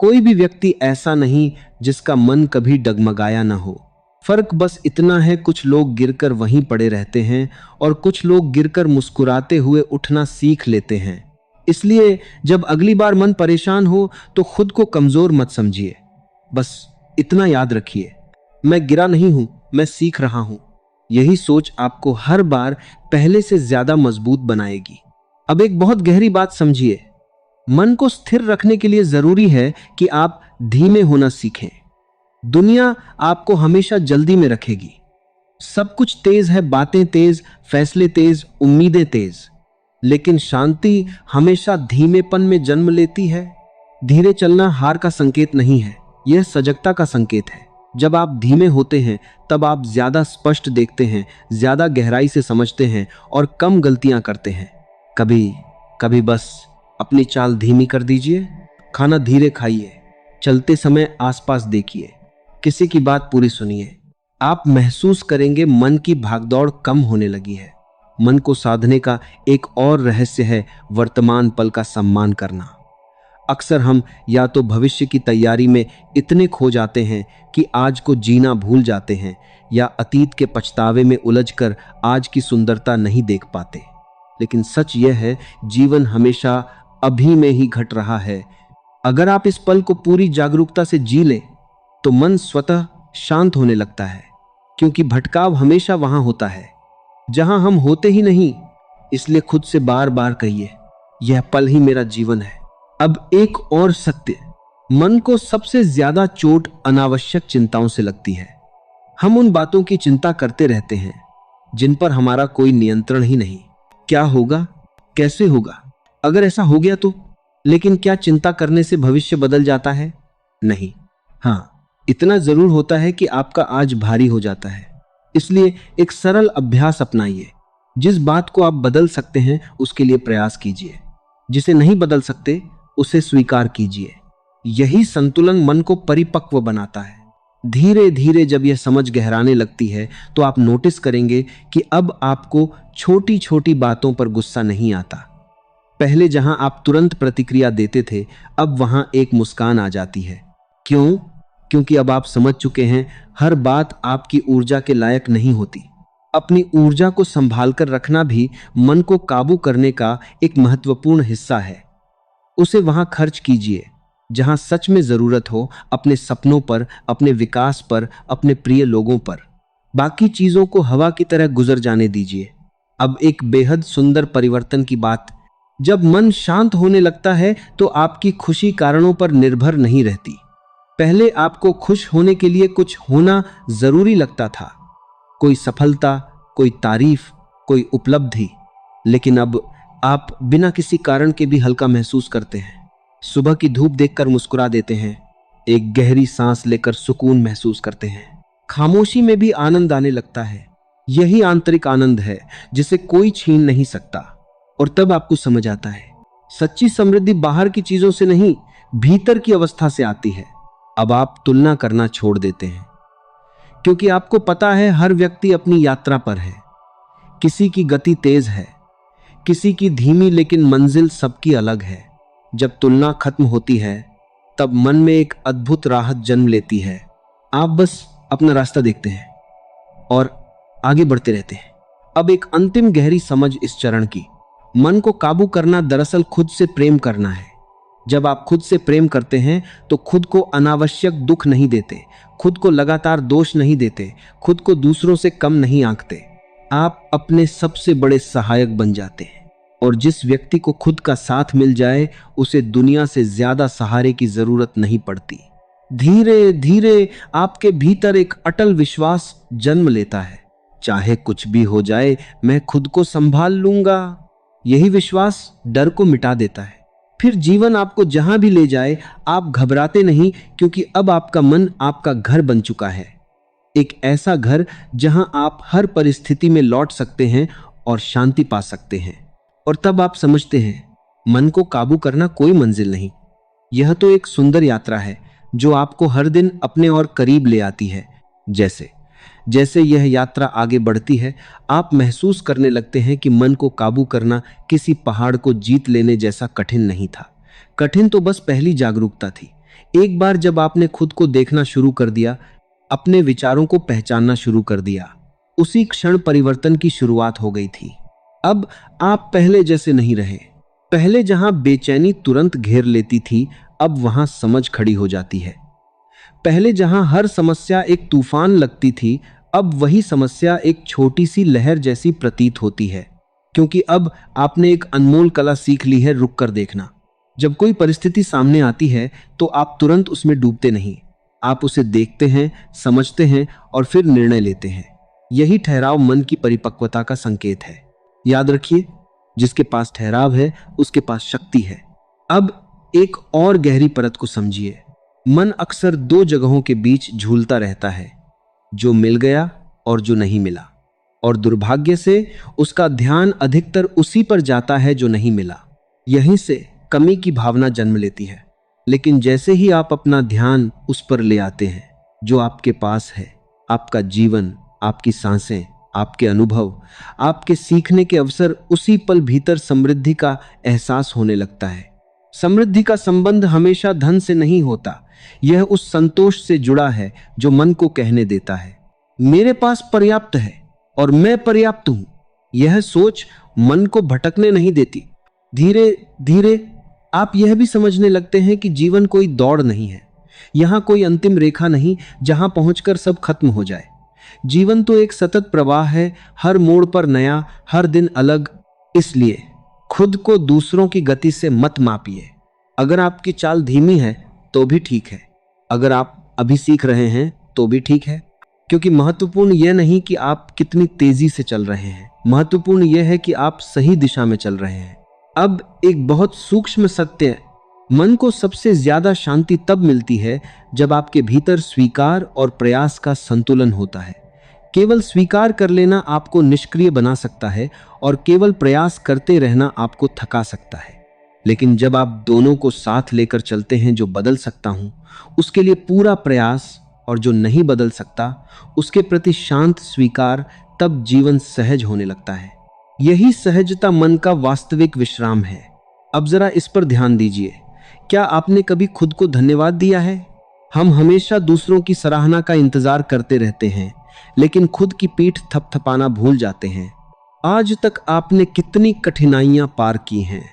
कोई भी व्यक्ति ऐसा नहीं जिसका मन कभी डगमगाया ना हो। फर्क बस इतना है, कुछ लोग गिरकर वहीं पड़े रहते हैं और कुछ लोग गिरकर मुस्कुराते हुए उठना सीख लेते हैं। इसलिए जब अगली बार मन परेशान हो तो खुद को कमजोर मत समझिए। बस इतना याद रखिए, मैं गिरा नहीं हूं, मैं सीख रहा हूं। यही सोच आपको हर बार पहले से ज्यादा मजबूत बनाएगी। अब एक बहुत गहरी बात समझिए, मन को स्थिर रखने के लिए जरूरी है कि आप धीमे होना सीखें। दुनिया आपको हमेशा जल्दी में रखेगी। सब कुछ तेज है, बातें तेज, फैसले तेज, उम्मीदें तेज। लेकिन शांति हमेशा धीमेपन में जन्म लेती है। धीरे चलना हार का संकेत नहीं है, यह सजगता का संकेत है। जब आप धीमे होते हैं तब आप ज्यादा स्पष्ट देखते हैं, ज्यादा गहराई से समझते हैं और कम गलतियां करते हैं। कभी कभी बस अपनी चाल धीमी कर दीजिए, खाना धीरे खाइए, चलते समय आसपास देखिए, किसी की बात पूरी सुनिए। आप महसूस करेंगे मन की भागदौड़ कम होने लगी है। मन को साधने का एक और रहस्य है वर्तमान पल का सम्मान करना। अक्सर हम या तो भविष्य की तैयारी में इतने खो जाते हैं कि आज को जीना भूल जाते हैं, या अतीत के पछतावे में उलझकर आज की सुंदरता नहीं देख पाते। लेकिन सच यह है, जीवन हमेशा अभी में ही घट रहा है। अगर आप इस पल को पूरी जागरूकता से जी लें तो मन स्वतः शांत होने लगता है, क्योंकि भटकाव हमेशा वहां होता है जहां हम होते ही नहीं। इसलिए खुद से बार बार कहिए, यह पल ही मेरा जीवन है। अब एक और सत्य, मन को सबसे ज्यादा चोट अनावश्यक चिंताओं से लगती है। हम उन बातों की चिंता करते रहते हैं जिन पर हमारा कोई नियंत्रण ही नहीं। क्या होगा, कैसे होगा, अगर ऐसा हो गया तो? लेकिन क्या चिंता करने से भविष्य बदल जाता है? नहीं। हाँ, इतना जरूर होता है कि आपका आज भारी हो जाता है। इसलिए एक सरल अभ्यास अपनाइए। जिस बात को आप बदल सकते हैं उसके लिए प्रयास कीजिए, जिसे नहीं बदल सकते उसे स्वीकार कीजिए। यही संतुलन मन को परिपक्व बनाता है। धीरे धीरे जब यह समझ गहराने लगती है तो आप नोटिस करेंगे कि अब आपको छोटी छोटी बातों पर गुस्सा नहीं आता। पहले जहां आप तुरंत प्रतिक्रिया देते थे, अब वहां एक मुस्कान आ जाती है। क्यों? क्योंकि अब आप समझ चुके हैं, हर बात आपकी ऊर्जा के लायक नहीं होती। अपनी ऊर्जा को संभाल कर रखना भी मन को काबू करने का एक महत्वपूर्ण हिस्सा है। उसे वहां खर्च कीजिए जहां सच में जरूरत हो, अपने सपनों पर, अपने विकास पर, अपने प्रिय लोगों पर। बाकी चीजों को हवा की तरह गुजर जाने दीजिए। अब एक बेहद सुंदर परिवर्तन की बात, जब मन शांत होने लगता है तो आपकी खुशी कारणों पर निर्भर नहीं रहती। पहले आपको खुश होने के लिए कुछ होना जरूरी लगता था, कोई सफलता, कोई तारीफ, कोई उपलब्धि। लेकिन अब आप बिना किसी कारण के भी हल्का महसूस करते हैं। सुबह की धूप देखकर मुस्कुरा देते हैं, एक गहरी सांस लेकर सुकून महसूस करते हैं, खामोशी में भी आनंद आने लगता है। यही आंतरिक आनंद है जिसे कोई छीन नहीं सकता। और तब आपको समझ आता है, सच्ची समृद्धि बाहर की चीजों से नहीं, भीतर की अवस्था से आती है। अब आप तुलना करना छोड़ देते हैं, क्योंकि आपको पता है हर व्यक्ति अपनी यात्रा पर है। किसी की गति तेज है, किसी की धीमी, लेकिन मंजिल सबकी अलग है। जब तुलना खत्म होती है तब मन में एक अद्भुत राहत जन्म लेती है। आप बस अपना रास्ता देखते हैं और आगे बढ़ते रहते हैं। अब एक अंतिम गहरी समझ इस चरण की, मन को काबू करना दरअसल खुद से प्रेम करना है। जब आप खुद से प्रेम करते हैं तो खुद को अनावश्यक दुख नहीं देते, खुद को लगातार दोष नहीं देते, खुद को दूसरों से कम नहीं आंकते। आप अपने सबसे बड़े सहायक बन जाते हैं। और जिस व्यक्ति को खुद का साथ मिल जाए उसे दुनिया से ज्यादा सहारे की जरूरत नहीं पड़ती। धीरे धीरे आपके भीतर एक अटल विश्वास जन्म लेता है, चाहे कुछ भी हो जाए मैं खुद को संभाल लूंगा। यही विश्वास डर को मिटा देता है। फिर जीवन आपको जहां भी ले जाए आप घबराते नहीं, क्योंकि अब आपका मन आपका घर बन चुका है। एक ऐसा घर जहां आप हर परिस्थिति में लौट सकते हैं और शांति पा सकते हैं। और तब आप समझते हैं, मन को काबू करना कोई मंजिल नहीं, यह तो एक सुंदर यात्रा है जो आपको हर दिन अपने और करीब ले आती है। जैसे जैसे यह यात्रा आगे बढ़ती है, आप महसूस करने लगते हैं कि मन को काबू करना किसी पहाड़ को जीत लेने जैसा कठिन नहीं था। कठिन तो बस पहली जागरूकता थी। एक बार जब आपने खुद को देखना शुरू कर दिया, अपने विचारों को पहचानना शुरू कर दिया, उसी क्षण परिवर्तन की शुरुआत हो गई थी। अब आप पहले जैसे नहीं रहे। पहले जहां बेचैनी तुरंत घेर लेती थी, अब वहां समझ खड़ी हो जाती है। पहले जहां हर समस्या एक तूफान लगती थी, अब वही समस्या एक छोटी सी लहर जैसी प्रतीत होती है। क्योंकि अब आपने एक अनमोल कला सीख ली है, रुक कर देखना। जब कोई परिस्थिति सामने आती है तो आप तुरंत उसमें डूबते नहीं, आप उसे देखते हैं, समझते हैं और फिर निर्णय लेते हैं। यही ठहराव मन की परिपक्वता का संकेत है। याद रखिए, जिसके पास ठहराव है उसके पास शक्ति है। अब एक और गहरी परत को समझिए। मन अक्सर दो जगहों के बीच झूलता रहता है, जो मिल गया और जो नहीं मिला। और दुर्भाग्य से उसका ध्यान अधिकतर उसी पर जाता है जो नहीं मिला। यहीं से कमी की भावना जन्म लेती है। लेकिन जैसे ही आप अपना ध्यान उस पर ले आते हैं जो आपके पास है, आपका जीवन, आपकी सांसें, आपके अनुभव, आपके सीखने के अवसर, उसी पल भीतर समृद्धि का एहसास होने लगता है। समृद्धि का संबंध हमेशा धन से नहीं होता, यह उस संतोष से जुड़ा है जो मन को कहने देता है, मेरे पास पर्याप्त है और मैं पर्याप्त हूं। यह सोच मन को भटकने नहीं देती। धीरे धीरे आप यह भी समझने लगते हैं कि जीवन कोई दौड़ नहीं है। यहां कोई अंतिम रेखा नहीं जहां पहुंचकर सब खत्म हो जाए। जीवन तो एक सतत प्रवाह है, हर मोड़ पर नया, हर दिन अलग। इसलिए खुद को दूसरों की गति से मत मापिए। अगर आपकी चाल धीमी है तो भी ठीक है, अगर आप अभी सीख रहे हैं तो भी ठीक है। क्योंकि महत्वपूर्ण यह नहीं कि आप कितनी तेजी से चल रहे हैं, महत्वपूर्ण यह है कि आप सही दिशा में चल रहे हैं। अब एक बहुत सूक्ष्म सत्य, मन को सबसे ज्यादा शांति तब मिलती है जब आपके भीतर स्वीकार और प्रयास का संतुलन होता है। केवल स्वीकार कर लेना आपको निष्क्रिय बना सकता है और केवल प्रयास करते रहना आपको थका सकता है। लेकिन जब आप दोनों को साथ लेकर चलते हैं, जो बदल सकता हूं उसके लिए पूरा प्रयास और जो नहीं बदल सकता उसके प्रति शांत स्वीकार, तब जीवन सहज होने लगता है। यही सहजता मन का वास्तविक विश्राम है। अब जरा इस पर ध्यान दीजिए, क्या आपने कभी खुद को धन्यवाद दिया है? हम हमेशा दूसरों की सराहना का इंतजार करते रहते हैं, लेकिन खुद की पीठ थपथपाना भूल जाते हैं। आज तक आपने कितनी कठिनाइयां पार की हैं,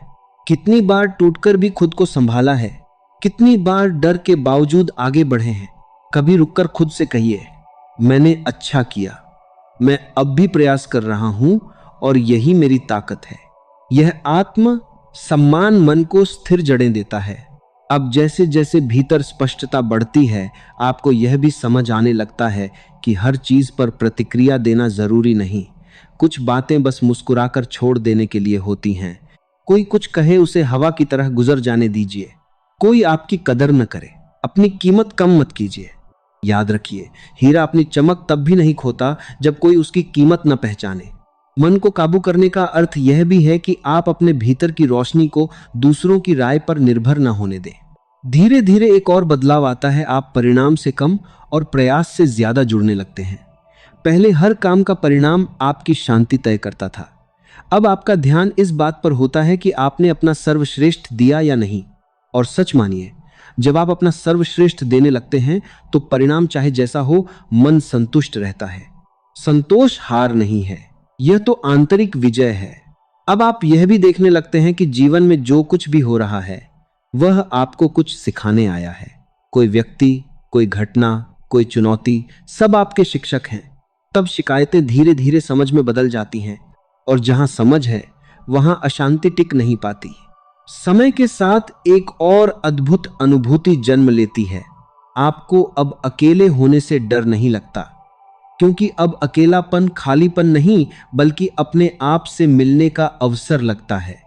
कितनी बार टूटकर भी खुद को संभाला है, कितनी बार डर के बावजूद आगे बढ़े हैं। कभी रुककर खुद से कहिए, मैंने अच्छा किया, मैं अब भी प्रयास कर रहा हूं और यही मेरी ताकत है। यह आत्म सम्मान मन को स्थिर जड़ें देता है। अब जैसे जैसे भीतर स्पष्टता बढ़ती है, आपको यह भी समझ आने लगता है कि हर चीज पर प्रतिक्रिया देना जरूरी नहीं। कुछ बातें बस मुस्कुराकर छोड़ देने के लिए होती हैं। कोई कुछ कहे, उसे हवा की तरह गुजर जाने दीजिए। कोई आपकी कदर न करे, अपनी कीमत कम मत कीजिए। याद रखिए, हीरा अपनी चमक तब भी नहीं खोता जब कोई उसकी कीमत न पहचाने। मन को काबू करने का अर्थ यह भी है कि आप अपने भीतर की रोशनी को दूसरों की राय पर निर्भर न होने दें। धीरे धीरे एक और बदलाव आता है। आप परिणाम से कम और प्रयास से ज्यादा जुड़ने लगते हैं। पहले हर काम का परिणाम आपकी शांति तय करता था। अब आपका ध्यान इस बात पर होता है कि आपने अपना सर्वश्रेष्ठ दिया या नहीं। और सच मानिए, जब आप अपना सर्वश्रेष्ठ देने लगते हैं तो परिणाम चाहे जैसा हो, मन संतुष्ट रहता है। संतोष हार नहीं है, यह तो आंतरिक विजय है। अब आप यह भी देखने लगते हैं कि जीवन में जो कुछ भी हो रहा है वह आपको कुछ सिखाने आया है। कोई व्यक्ति, कोई घटना, कोई चुनौती, सब आपके शिक्षक हैं। तब शिकायतें धीरे धीरे समझ में बदल जाती हैं, और जहां समझ है वहां अशांति टिक नहीं पाती। समय के साथ एक और अद्भुत अनुभूति जन्म लेती है। आपको अब अकेले होने से डर नहीं लगता, क्योंकि अब अकेलापन खालीपन नहीं बल्कि अपने आप से मिलने का अवसर लगता है।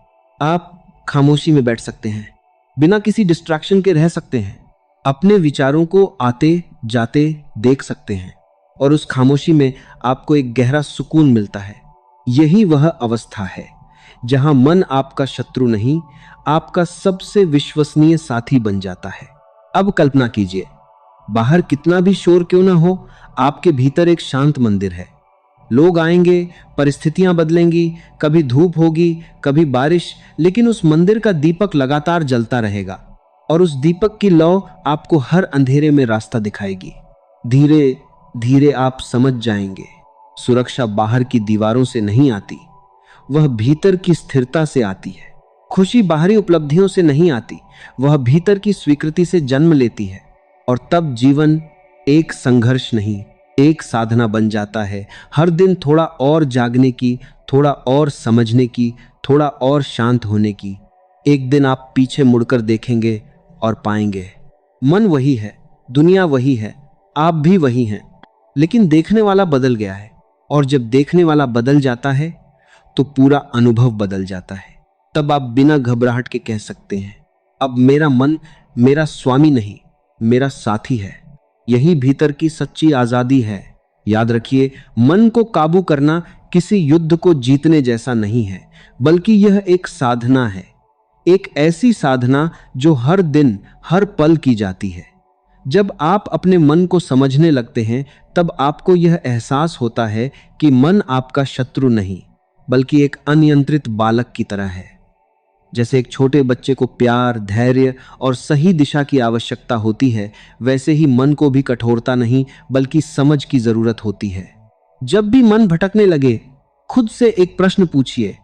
आप खामोशी में बैठ सकते हैं, बिना किसी डिस्ट्रैक्शन के रह सकते हैं, अपने विचारों को आते जाते देख सकते हैं, और उस खामोशी में आपको एक गहरा सुकून मिलता है। यही वह अवस्था है जहां मन आपका शत्रु नहीं, आपका सबसे विश्वसनीय साथी बन जाता है। अब कल्पना कीजिए, बाहर कितना भी शोर क्यों ना हो, आपके भीतर एक शांत मंदिर है। लोग आएंगे, परिस्थितियां बदलेंगी, कभी धूप होगी, कभी बारिश, लेकिन उस मंदिर का दीपक लगातार जलता रहेगा, और उस दीपक की लौ आपको हर अंधेरे में रास्ता दिखाएगी। धीरे धीरे आप समझ जाएंगे, सुरक्षा बाहर की दीवारों से नहीं आती, वह भीतर की स्थिरता से आती है। खुशी बाहरी उपलब्धियों से नहीं आती, वह भीतर की स्वीकृति से जन्म लेती है। और तब जीवन एक संघर्ष नहीं, एक साधना बन जाता है। हर दिन थोड़ा और जागने की, थोड़ा और समझने की, थोड़ा और शांत होने की। एक दिन आप पीछे मुड़कर देखेंगे और पाएंगे, मन वही है, दुनिया वही है, आप भी वही हैं, लेकिन देखने वाला बदल गया है। और जब देखने वाला बदल जाता है तो पूरा अनुभव बदल जाता है। तब आप बिना घबराहट के कह सकते हैं, अब मेरा मन मेरा स्वामी नहीं, मेरा साथी है। यही भीतर की सच्ची आजादी है। याद रखिए, मन को काबू करना किसी युद्ध को जीतने जैसा नहीं है, बल्कि यह एक साधना है। एक ऐसी साधना जो हर दिन हर पल की जाती है। जब आप अपने मन को समझने लगते हैं, तब आपको यह एहसास होता है कि मन आपका शत्रु नहीं, बल्कि एक अनियंत्रित बालक की तरह है। जैसे एक छोटे बच्चे को प्यार, धैर्य और सही दिशा की आवश्यकता होती है, वैसे ही मन को भी कठोरता नहीं बल्कि समझ की जरूरत होती है। जब भी मन भटकने लगे, खुद से एक प्रश्न पूछिए,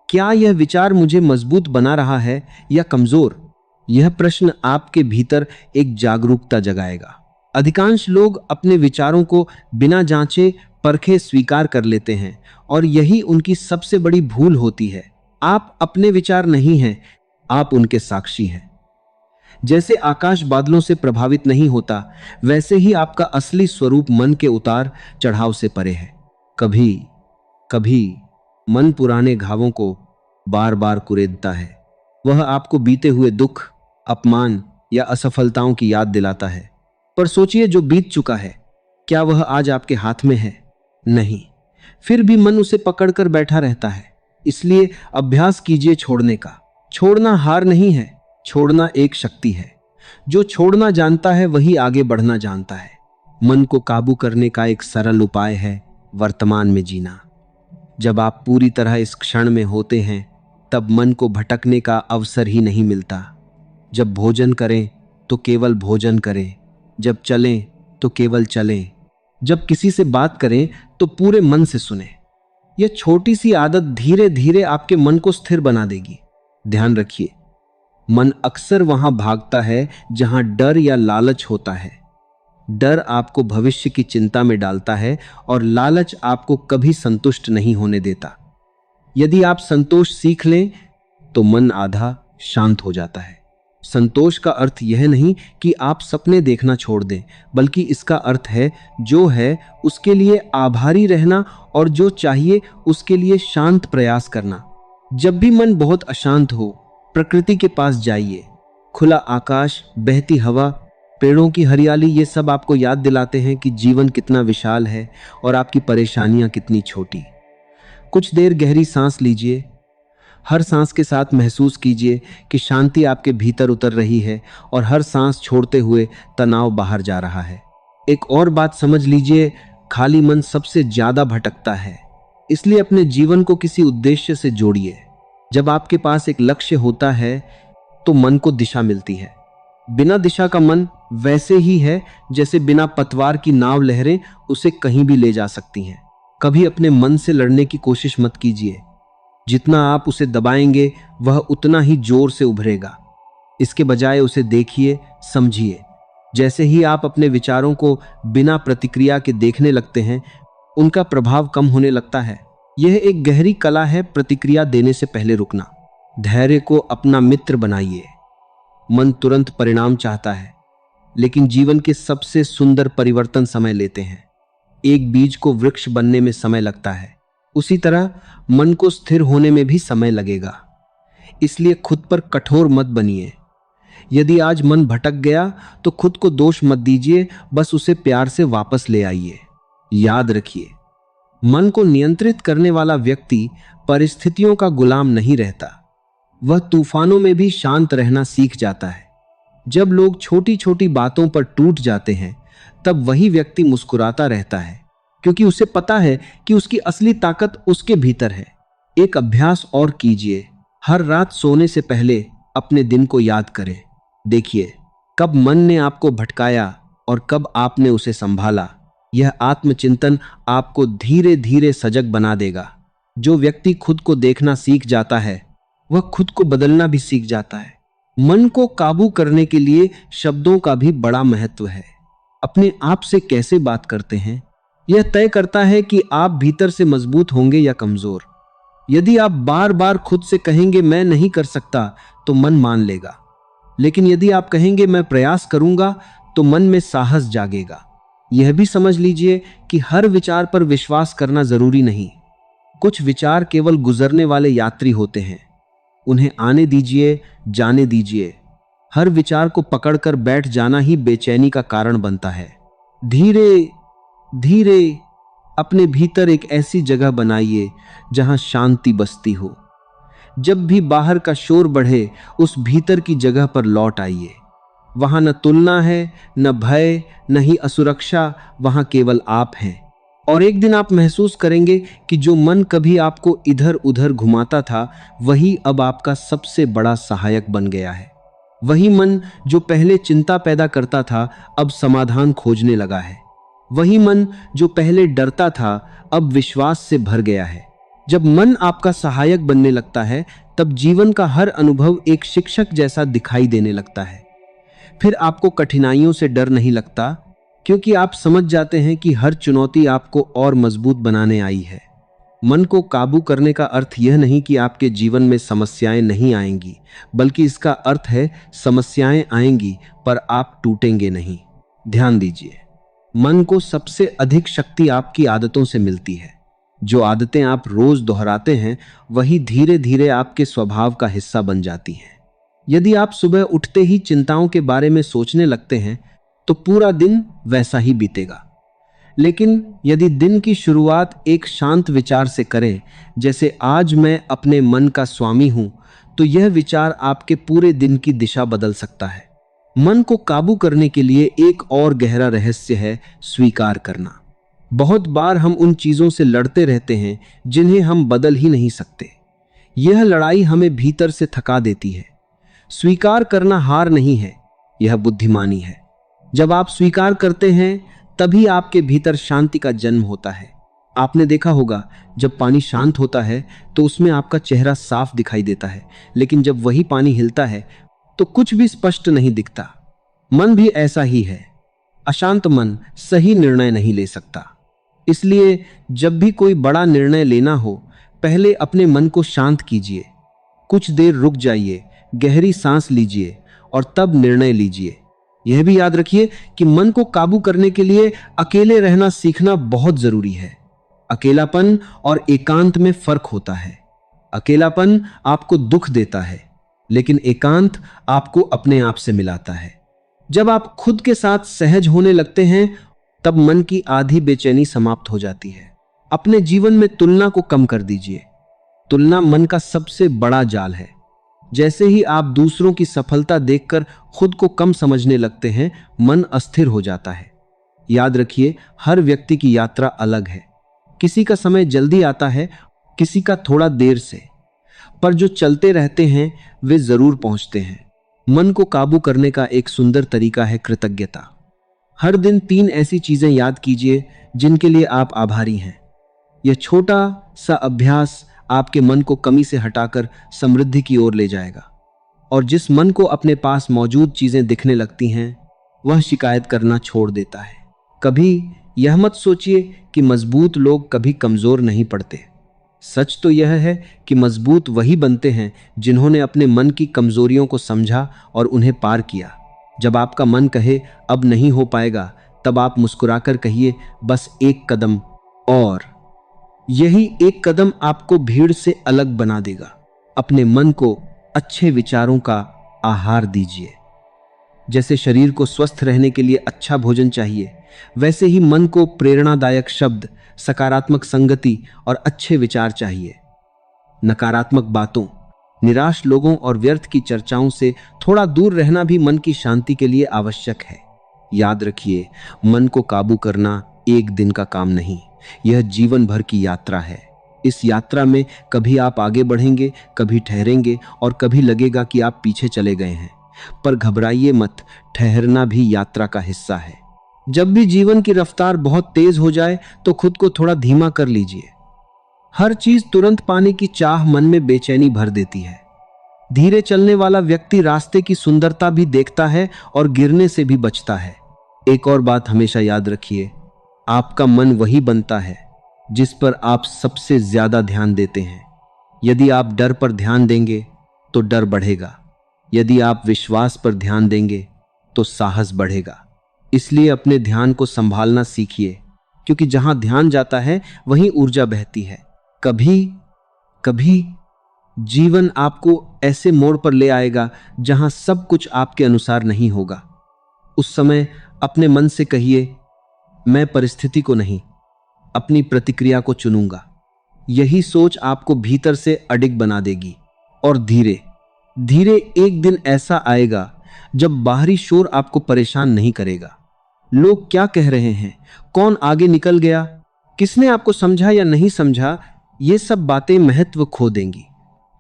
क्या यह विचार मुझे मजबूत बना रहा है या कमजोर? यह प्रश्न आपके भीतर एक जागरूकता जगाएगा। अधिकांश लोग अपने विचारों को बिना जांचे परखे स्वीकार कर लेते हैं, और यही उनकी सबसे बड़ी भूल होती है। आप अपने विचार नहीं हैं, आप उनके साक्षी हैं। जैसे आकाश बादलों से प्रभावित नहीं होता, वैसे ही आपका असली स्वरूप मन के उतार चढ़ाव से परे है। कभी कभी मन पुराने घावों को बार बार कुरेदता है। वह आपको बीते हुए दुख, अपमान या असफलताओं की याद दिलाता है। पर सोचिए, जो बीत चुका है, क्या वह आज आपके हाथ में है? नहीं। फिर भी मन उसे पकड़कर बैठा रहता है। इसलिए अभ्यास कीजिए छोड़ने का। छोड़ना हार नहीं है, छोड़ना एक शक्ति है। जो छोड़ना जानता है वही आगे बढ़ना जानता है। मन को काबू करने का एक सरल उपाय है वर्तमान में जीना। जब आप पूरी तरह इस क्षण में होते हैं, तब मन को भटकने का अवसर ही नहीं मिलता। जब भोजन करें तो केवल भोजन करें, जब चलें तो केवल चलें, जब किसी से बात करें तो पूरे मन से सुने। यह छोटी सी आदत धीरे धीरे आपके मन को स्थिर बना देगी। ध्यान रखिए, मन अक्सर वहां भागता है जहां डर या लालच होता है। डर आपको भविष्य की चिंता में डालता है और लालच आपको कभी संतुष्ट नहीं होने देता। यदि आप संतोष सीख लें तो मन आधा शांत हो जाता है। संतोष का अर्थ यह नहीं कि आप सपने देखना छोड़ दें, बल्कि इसका अर्थ है जो है उसके लिए आभारी रहना और जो चाहिए उसके लिए शांत प्रयास करना। जब भी मन बहुत अशांत हो, प्रकृति के पास जाइए। खुला आकाश, बहती हवा, पेड़ों की हरियाली, ये सब आपको याद दिलाते हैं कि जीवन कितना विशाल है और आपकी परेशानियां कितनी छोटी। कुछ देर गहरी सांस लीजिए। हर सांस के साथ महसूस कीजिए कि शांति आपके भीतर उतर रही है और हर सांस छोड़ते हुए तनाव बाहर जा रहा है। एक और बात समझ लीजिए, खाली मन सबसे ज्यादा भटकता है। इसलिए अपने जीवन को किसी उद्देश्य से जोड़िए। जब आपके पास एक लक्ष्य होता है तो मन को दिशा मिलती है। बिना दिशा का मन वैसे ही है जैसे बिना पतवार की नाव लहरें उसे कहीं भी ले जा सकती हैं। कभी अपने मन से लड़ने की कोशिश मत कीजिए। जितना आप उसे दबाएंगे वह उतना ही जोर से उभरेगा। इसके बजाय उसे देखिए, समझिए। जैसे ही आप अपने विचारों को बिना प्रतिक्रिया के देखने लगते हैं, उनका प्रभाव कम होने लगता है। यह एक गहरी कला है, प्रतिक्रिया देने से पहले रुकना। धैर्य को अपना मित्र बनाइए। मन तुरंत परिणाम चाहता है, लेकिन जीवन के सबसे सुंदर परिवर्तन समय लेते हैं। एक बीज को वृक्ष बनने में समय लगता है, उसी तरह मन को स्थिर होने में भी समय लगेगा। इसलिए खुद पर कठोर मत बनिए। यदि आज मन भटक गया तो खुद को दोष मत दीजिए, बस उसे प्यार से वापस ले आइए। याद रखिए, मन को नियंत्रित करने वाला व्यक्ति परिस्थितियों का गुलाम नहीं रहता। वह तूफानों में भी शांत रहना सीख जाता है। जब लोग छोटी छोटी बातों पर टूट जाते हैं, तब वही व्यक्ति मुस्कुराता रहता है, क्योंकि उसे पता है कि उसकी असली ताकत उसके भीतर है। एक अभ्यास और कीजिए। हर रात सोने से पहले अपने दिन को याद करें। देखिए, कब मन ने आपको भटकाया और कब आपने उसे संभाला। यह आत्मचिंतन आपको धीरे धीरे सजग बना देगा। जो व्यक्ति खुद को देखना सीख जाता है, वह खुद को बदलना भी सीख जाता है। मन को काबू करने के लिए शब्दों का भी बड़ा महत्व है। अपने आप से कैसे बात करते हैं, यह तय करता है कि आप भीतर से मजबूत होंगे या कमजोर। यदि आप बार बार खुद से कहेंगे मैं नहीं कर सकता, तो मन मान लेगा। लेकिन यदि आप कहेंगे मैं प्रयास करूंगा, तो मन में साहस जागेगा। यह भी समझ लीजिए कि हर विचार पर विश्वास करना जरूरी नहीं। कुछ विचार केवल गुजरने वाले यात्री होते हैं। उन्हें आने दीजिए, जाने दीजिए। हर विचार को पकड़कर बैठ जाना ही बेचैनी का कारण बनता है। धीरे धीरे अपने भीतर एक ऐसी जगह बनाइए जहां शांति बसती हो। जब भी बाहर का शोर बढ़े, उस भीतर की जगह पर लौट आइए। वहां न तुलना है, न भय, न ही असुरक्षा, वहां केवल आप हैं। और एक दिन आप महसूस करेंगे कि जो मन कभी आपको इधर उधर घुमाता था, वही अब आपका सबसे बड़ा सहायक बन गया है। वही मन जो पहले चिंता पैदा करता था, अब समाधान खोजने लगा है। वही मन जो पहले डरता था, अब विश्वास से भर गया है। जब मन आपका सहायक बनने लगता है, तब जीवन का हर अनुभव एक शिक्षक जैसा दिखाई देने लगता है। फिर आपको कठिनाइयों से डर नहीं लगता, क्योंकि आप समझ जाते हैं कि हर चुनौती आपको और मजबूत बनाने आई है। मन को काबू करने का अर्थ यह नहीं कि आपके जीवन में समस्याएं नहीं आएंगी, बल्कि इसका अर्थ है समस्याएं आएंगी पर आप टूटेंगे नहीं। ध्यान दीजिए, मन को सबसे अधिक शक्ति आपकी आदतों से मिलती है। जो आदतें आप रोज दोहराते हैं, वही धीरे धीरे आपके स्वभाव का हिस्सा बन जाती हैं। यदि आप सुबह उठते ही चिंताओं के बारे में सोचने लगते हैं, तो पूरा दिन वैसा ही बीतेगा। लेकिन यदि दिन की शुरुआत एक शांत विचार से करें, जैसे आज मैं अपने मन का स्वामी हूं, तो यह विचार आपके पूरे दिन की दिशा बदल सकता है। मन को काबू करने के लिए एक और गहरा रहस्य है स्वीकार करना। बहुत बार हम उन चीजों से लड़ते रहते हैं जिन्हें हम बदल ही नहीं सकते। यह लड़ाई हमें भीतर से थका देती है। स्वीकार करना हार नहीं है, यह बुद्धिमानी है। जब आप स्वीकार करते हैं, तभी आपके भीतर शांति का जन्म होता है। आपने देखा होगा, जब पानी शांत होता है तो उसमें आपका चेहरा साफ दिखाई देता है, लेकिन जब वही पानी हिलता है तो कुछ भी स्पष्ट नहीं दिखता। मन भी ऐसा ही है। अशांत मन सही निर्णय नहीं ले सकता। इसलिए जब भी कोई बड़ा निर्णय लेना हो, पहले अपने मन को शांत कीजिए, कुछ देर रुक जाइए, गहरी सांस लीजिए और तब निर्णय लीजिए। यह भी याद रखिए कि मन को काबू करने के लिए अकेले रहना सीखना बहुत जरूरी है। अकेलापन और एकांत में फर्क होता है। अकेलापन आपको दुख देता है, लेकिन एकांत आपको अपने आप से मिलाता है। जब आप खुद के साथ सहज होने लगते हैं, तब मन की आधी बेचैनी समाप्त हो जाती है। अपने जीवन में तुलना को कम कर दीजिए। तुलना मन का सबसे बड़ा जाल है। जैसे ही आप दूसरों की सफलता देखकर खुद को कम समझने लगते हैं, मन अस्थिर हो जाता है। याद रखिए, हर व्यक्ति की यात्रा अलग है। किसी का समय जल्दी आता है, किसी का थोड़ा देर से, पर जो चलते रहते हैं वे जरूर पहुंचते हैं। मन को काबू करने का एक सुंदर तरीका है कृतज्ञता। हर दिन 3 ऐसी चीजें याद कीजिए जिनके लिए आप आभारी हैं। यह छोटा सा अभ्यास आपके मन को कमी से हटाकर समृद्धि की ओर ले जाएगा। और जिस मन को अपने पास मौजूद चीजें दिखने लगती हैं, वह शिकायत करना छोड़ देता है। कभी यह मत सोचिए कि मजबूत लोग कभी कमजोर नहीं पड़ते। सच तो यह है कि मजबूत वही बनते हैं जिन्होंने अपने मन की कमजोरियों को समझा और उन्हें पार किया। जब आपका मन कहे अब नहीं हो पाएगा, तब आप मुस्कुराकर कहिए बस एक कदम और। यही एक कदम आपको भीड़ से अलग बना देगा। अपने मन को अच्छे विचारों का आहार दीजिए। जैसे शरीर को स्वस्थ रहने के लिए अच्छा भोजन चाहिए, वैसे ही मन को प्रेरणादायक शब्द, सकारात्मक संगति और अच्छे विचार चाहिए। नकारात्मक बातों, निराश लोगों और व्यर्थ की चर्चाओं से थोड़ा दूर रहना भी मन की शांति के लिए आवश्यक है। याद रखिए, मन को काबू करना एक दिन का काम नहीं, यह जीवन भर की यात्रा है। इस यात्रा में कभी आप आगे बढ़ेंगे, कभी ठहरेंगे और कभी लगेगा कि आप पीछे चले गए हैं। पर घबराइए मत, ठहरना भी यात्रा का हिस्सा है। जब भी जीवन की रफ्तार बहुत तेज हो जाए तो खुद को थोड़ा धीमा कर लीजिए। हर चीज तुरंत पाने की चाह मन में बेचैनी भर देती है। धीरे चलने वाला व्यक्ति रास्ते की सुंदरता भी देखता है और गिरने से भी बचता है। एक और बात हमेशा याद रखिए, आपका मन वही बनता है जिस पर आप सबसे ज्यादा ध्यान देते हैं। यदि आप डर पर ध्यान देंगे तो डर बढ़ेगा, यदि आप विश्वास पर ध्यान देंगे तो साहस बढ़ेगा। इसलिए अपने ध्यान को संभालना सीखिए, क्योंकि जहां ध्यान जाता है वहीं ऊर्जा बहती है। कभी कभी जीवन आपको ऐसे मोड़ पर ले आएगा जहां सब कुछ आपके अनुसार नहीं होगा। उस समय अपने मन से कहिए, मैं परिस्थिति को नहीं, अपनी प्रतिक्रिया को चुनूंगा। यही सोच आपको भीतर से अडिग बना देगी। और धीरे धीरे एक दिन ऐसा आएगा जब बाहरी शोर आपको परेशान नहीं करेगा। लोग क्या कह रहे हैं, कौन आगे निकल गया, किसने आपको समझा या नहीं समझा, ये सब बातें महत्व खो देंगी।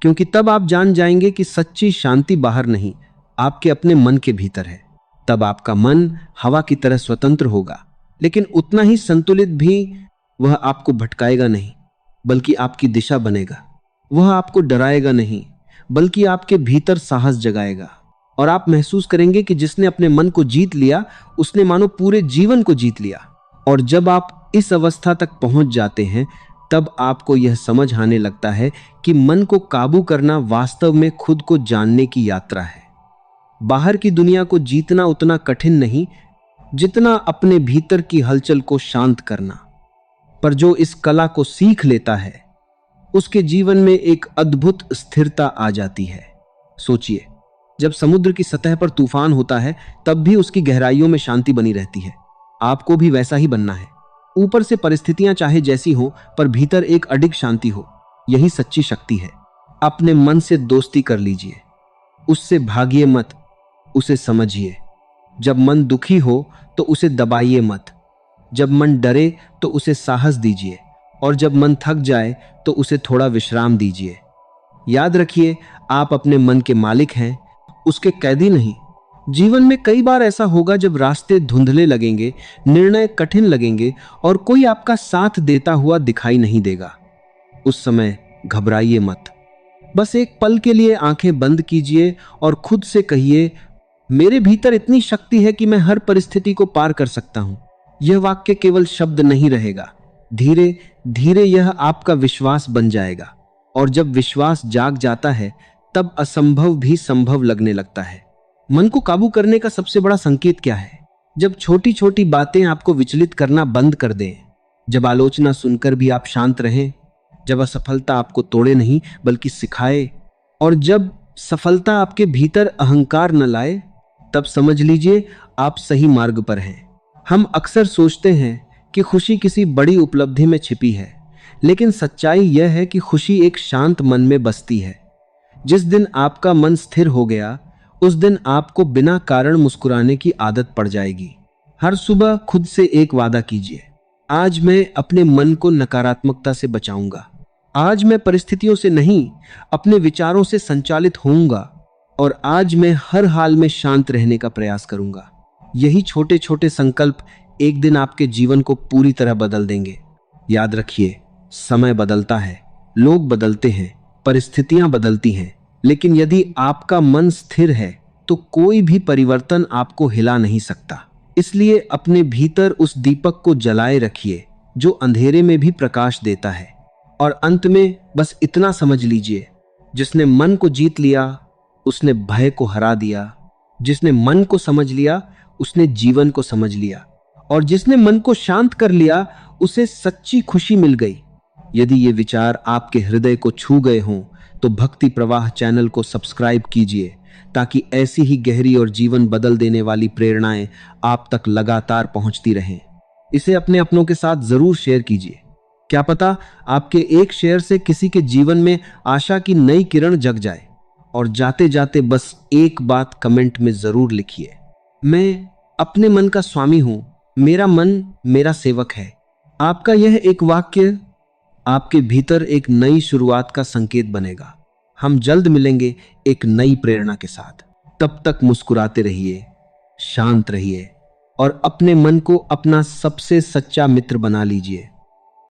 क्योंकि तब आप जान जाएंगे कि सच्ची शांति बाहर नहीं, आपके अपने मन के भीतर है। तब आपका मन हवा की तरह स्वतंत्र होगा, लेकिन उतना ही संतुलित भी। वह आपको भटकाएगा नहीं, बल्कि आपकी दिशा बनेगा। वह आपको डराएगा नहीं, बल्कि आपके भीतर साहस जगाएगा। और आप महसूस करेंगे कि जिसने अपने मन को जीत लिया, उसने मानो पूरे जीवन को जीत लिया। और जब आप इस अवस्था तक पहुंच जाते हैं, तब आपको यह समझ आने लगता है कि मन को काबू करना वास्तव में खुद को जानने की यात्रा है। बाहर की दुनिया को जीतना उतना कठिन नहीं जितना अपने भीतर की हलचल को शांत करना। पर जो इस कला को सीख लेता है, उसके जीवन में एक अद्भुत स्थिरता आ जाती है। सोचिए, जब समुद्र की सतह पर तूफान होता है, तब भी उसकी गहराइयों में शांति बनी रहती है। आपको भी वैसा ही बनना है। ऊपर से परिस्थितियां चाहे जैसी हो, पर भीतर एक अडिग शांति हो। यही सच्ची शक्ति है। अपने मन से दोस्ती कर लीजिए, उससे भागिए मत, उसे समझिए। जब मन दुखी हो तो उसे दबाइए मत, जब मन डरे तो उसे साहस दीजिए, और जब मन थक जाए तो उसे थोड़ा विश्राम दीजिए। याद रखिए, आप अपने मन के मालिक हैं, उसके कैदी नहीं। जीवन में कई बार ऐसा होगा जब रास्ते धुंधले लगेंगे, निर्णय कठिन लगेंगे और कोई आपका साथ देता हुआ दिखाई नहीं देगा। उस समय घबराइए मत। बस एक पल के लिए आंखें बंद कीजिए और खुद से कहिए, मेरे भीतर इतनी शक्ति है कि मैं हर परिस्थिति को पार कर सकता हूं। यह वाक्य केवल शब्द नहीं रहेगा, धीरे धीरे यह आपका विश्वास बन जाएगा, और जब विश्वास जाग जाता है तब असंभव भी संभव लगने लगता है। मन को काबू करने का सबसे बड़ा संकेत क्या है? जब छोटी छोटी बातें आपको विचलित करना बंद कर दें, जब आलोचना सुनकर भी आप शांत रहें, जब असफलता आपको तोड़े नहीं बल्कि सिखाए, और जब सफलता आपके भीतर अहंकार न लाए, तब समझ लीजिए आप सही मार्ग पर हैं। हम अक्सर सोचते हैं कि खुशी किसी बड़ी उपलब्धि में छिपी है, लेकिन सच्चाई यह है कि खुशी एक शांत मन में बसती है। जिस दिन आपका मन स्थिर हो गया, उस दिन आपको बिना कारण मुस्कुराने की आदत पड़ जाएगी। हर सुबह खुद से एक वादा कीजिए, आज मैं अपने मन को नकारात्मकता से बचाऊंगा। आज मैं परिस्थितियों से नहीं, अपने विचारों से संचालित होऊंगा, और आज मैं हर हाल में शांत रहने का प्रयास करूंगा। यही छोटे छोटे संकल्प एक दिन आपके जीवन को पूरी तरह बदल देंगे। याद रखिए, समय बदलता है, लोग बदलते हैं, परिस्थितियां बदलती हैं, लेकिन यदि आपका मन स्थिर है तो कोई भी परिवर्तन आपको हिला नहीं सकता। इसलिए अपने भीतर उस दीपक को जलाए रखिए जो अंधेरे में भी प्रकाश देता है। और अंत में बस इतना समझ लीजिए, जिसने मन को जीत लिया उसने भय को हरा दिया, जिसने मन को समझ लिया उसने जीवन को समझ लिया, और जिसने मन को शांत कर लिया उसे सच्ची खुशी मिल गई। यदि ये विचार आपके हृदय को छू गए हों तो भक्ति प्रवाह चैनल को सब्सक्राइब कीजिए, ताकि ऐसी ही गहरी और जीवन बदल देने वाली प्रेरणाएं आप तक लगातार पहुंचती रहें। इसे अपने अपनों के साथ जरूर शेयर कीजिए। क्या पता आपके एक शेयर से किसी के जीवन में आशा की नई किरण जग जाए। और जाते जाते बस एक बात कमेंट में जरूर लिखिए, मैं अपने मन का स्वामी हूं, मेरा मन मेरा सेवक है। आपका यह एक वाक्य आपके भीतर एक नई शुरुआत का संकेत बनेगा। हम जल्द मिलेंगे एक नई प्रेरणा के साथ। तब तक मुस्कुराते रहिए, शांत रहिए, और अपने मन को अपना सबसे सच्चा मित्र बना लीजिए।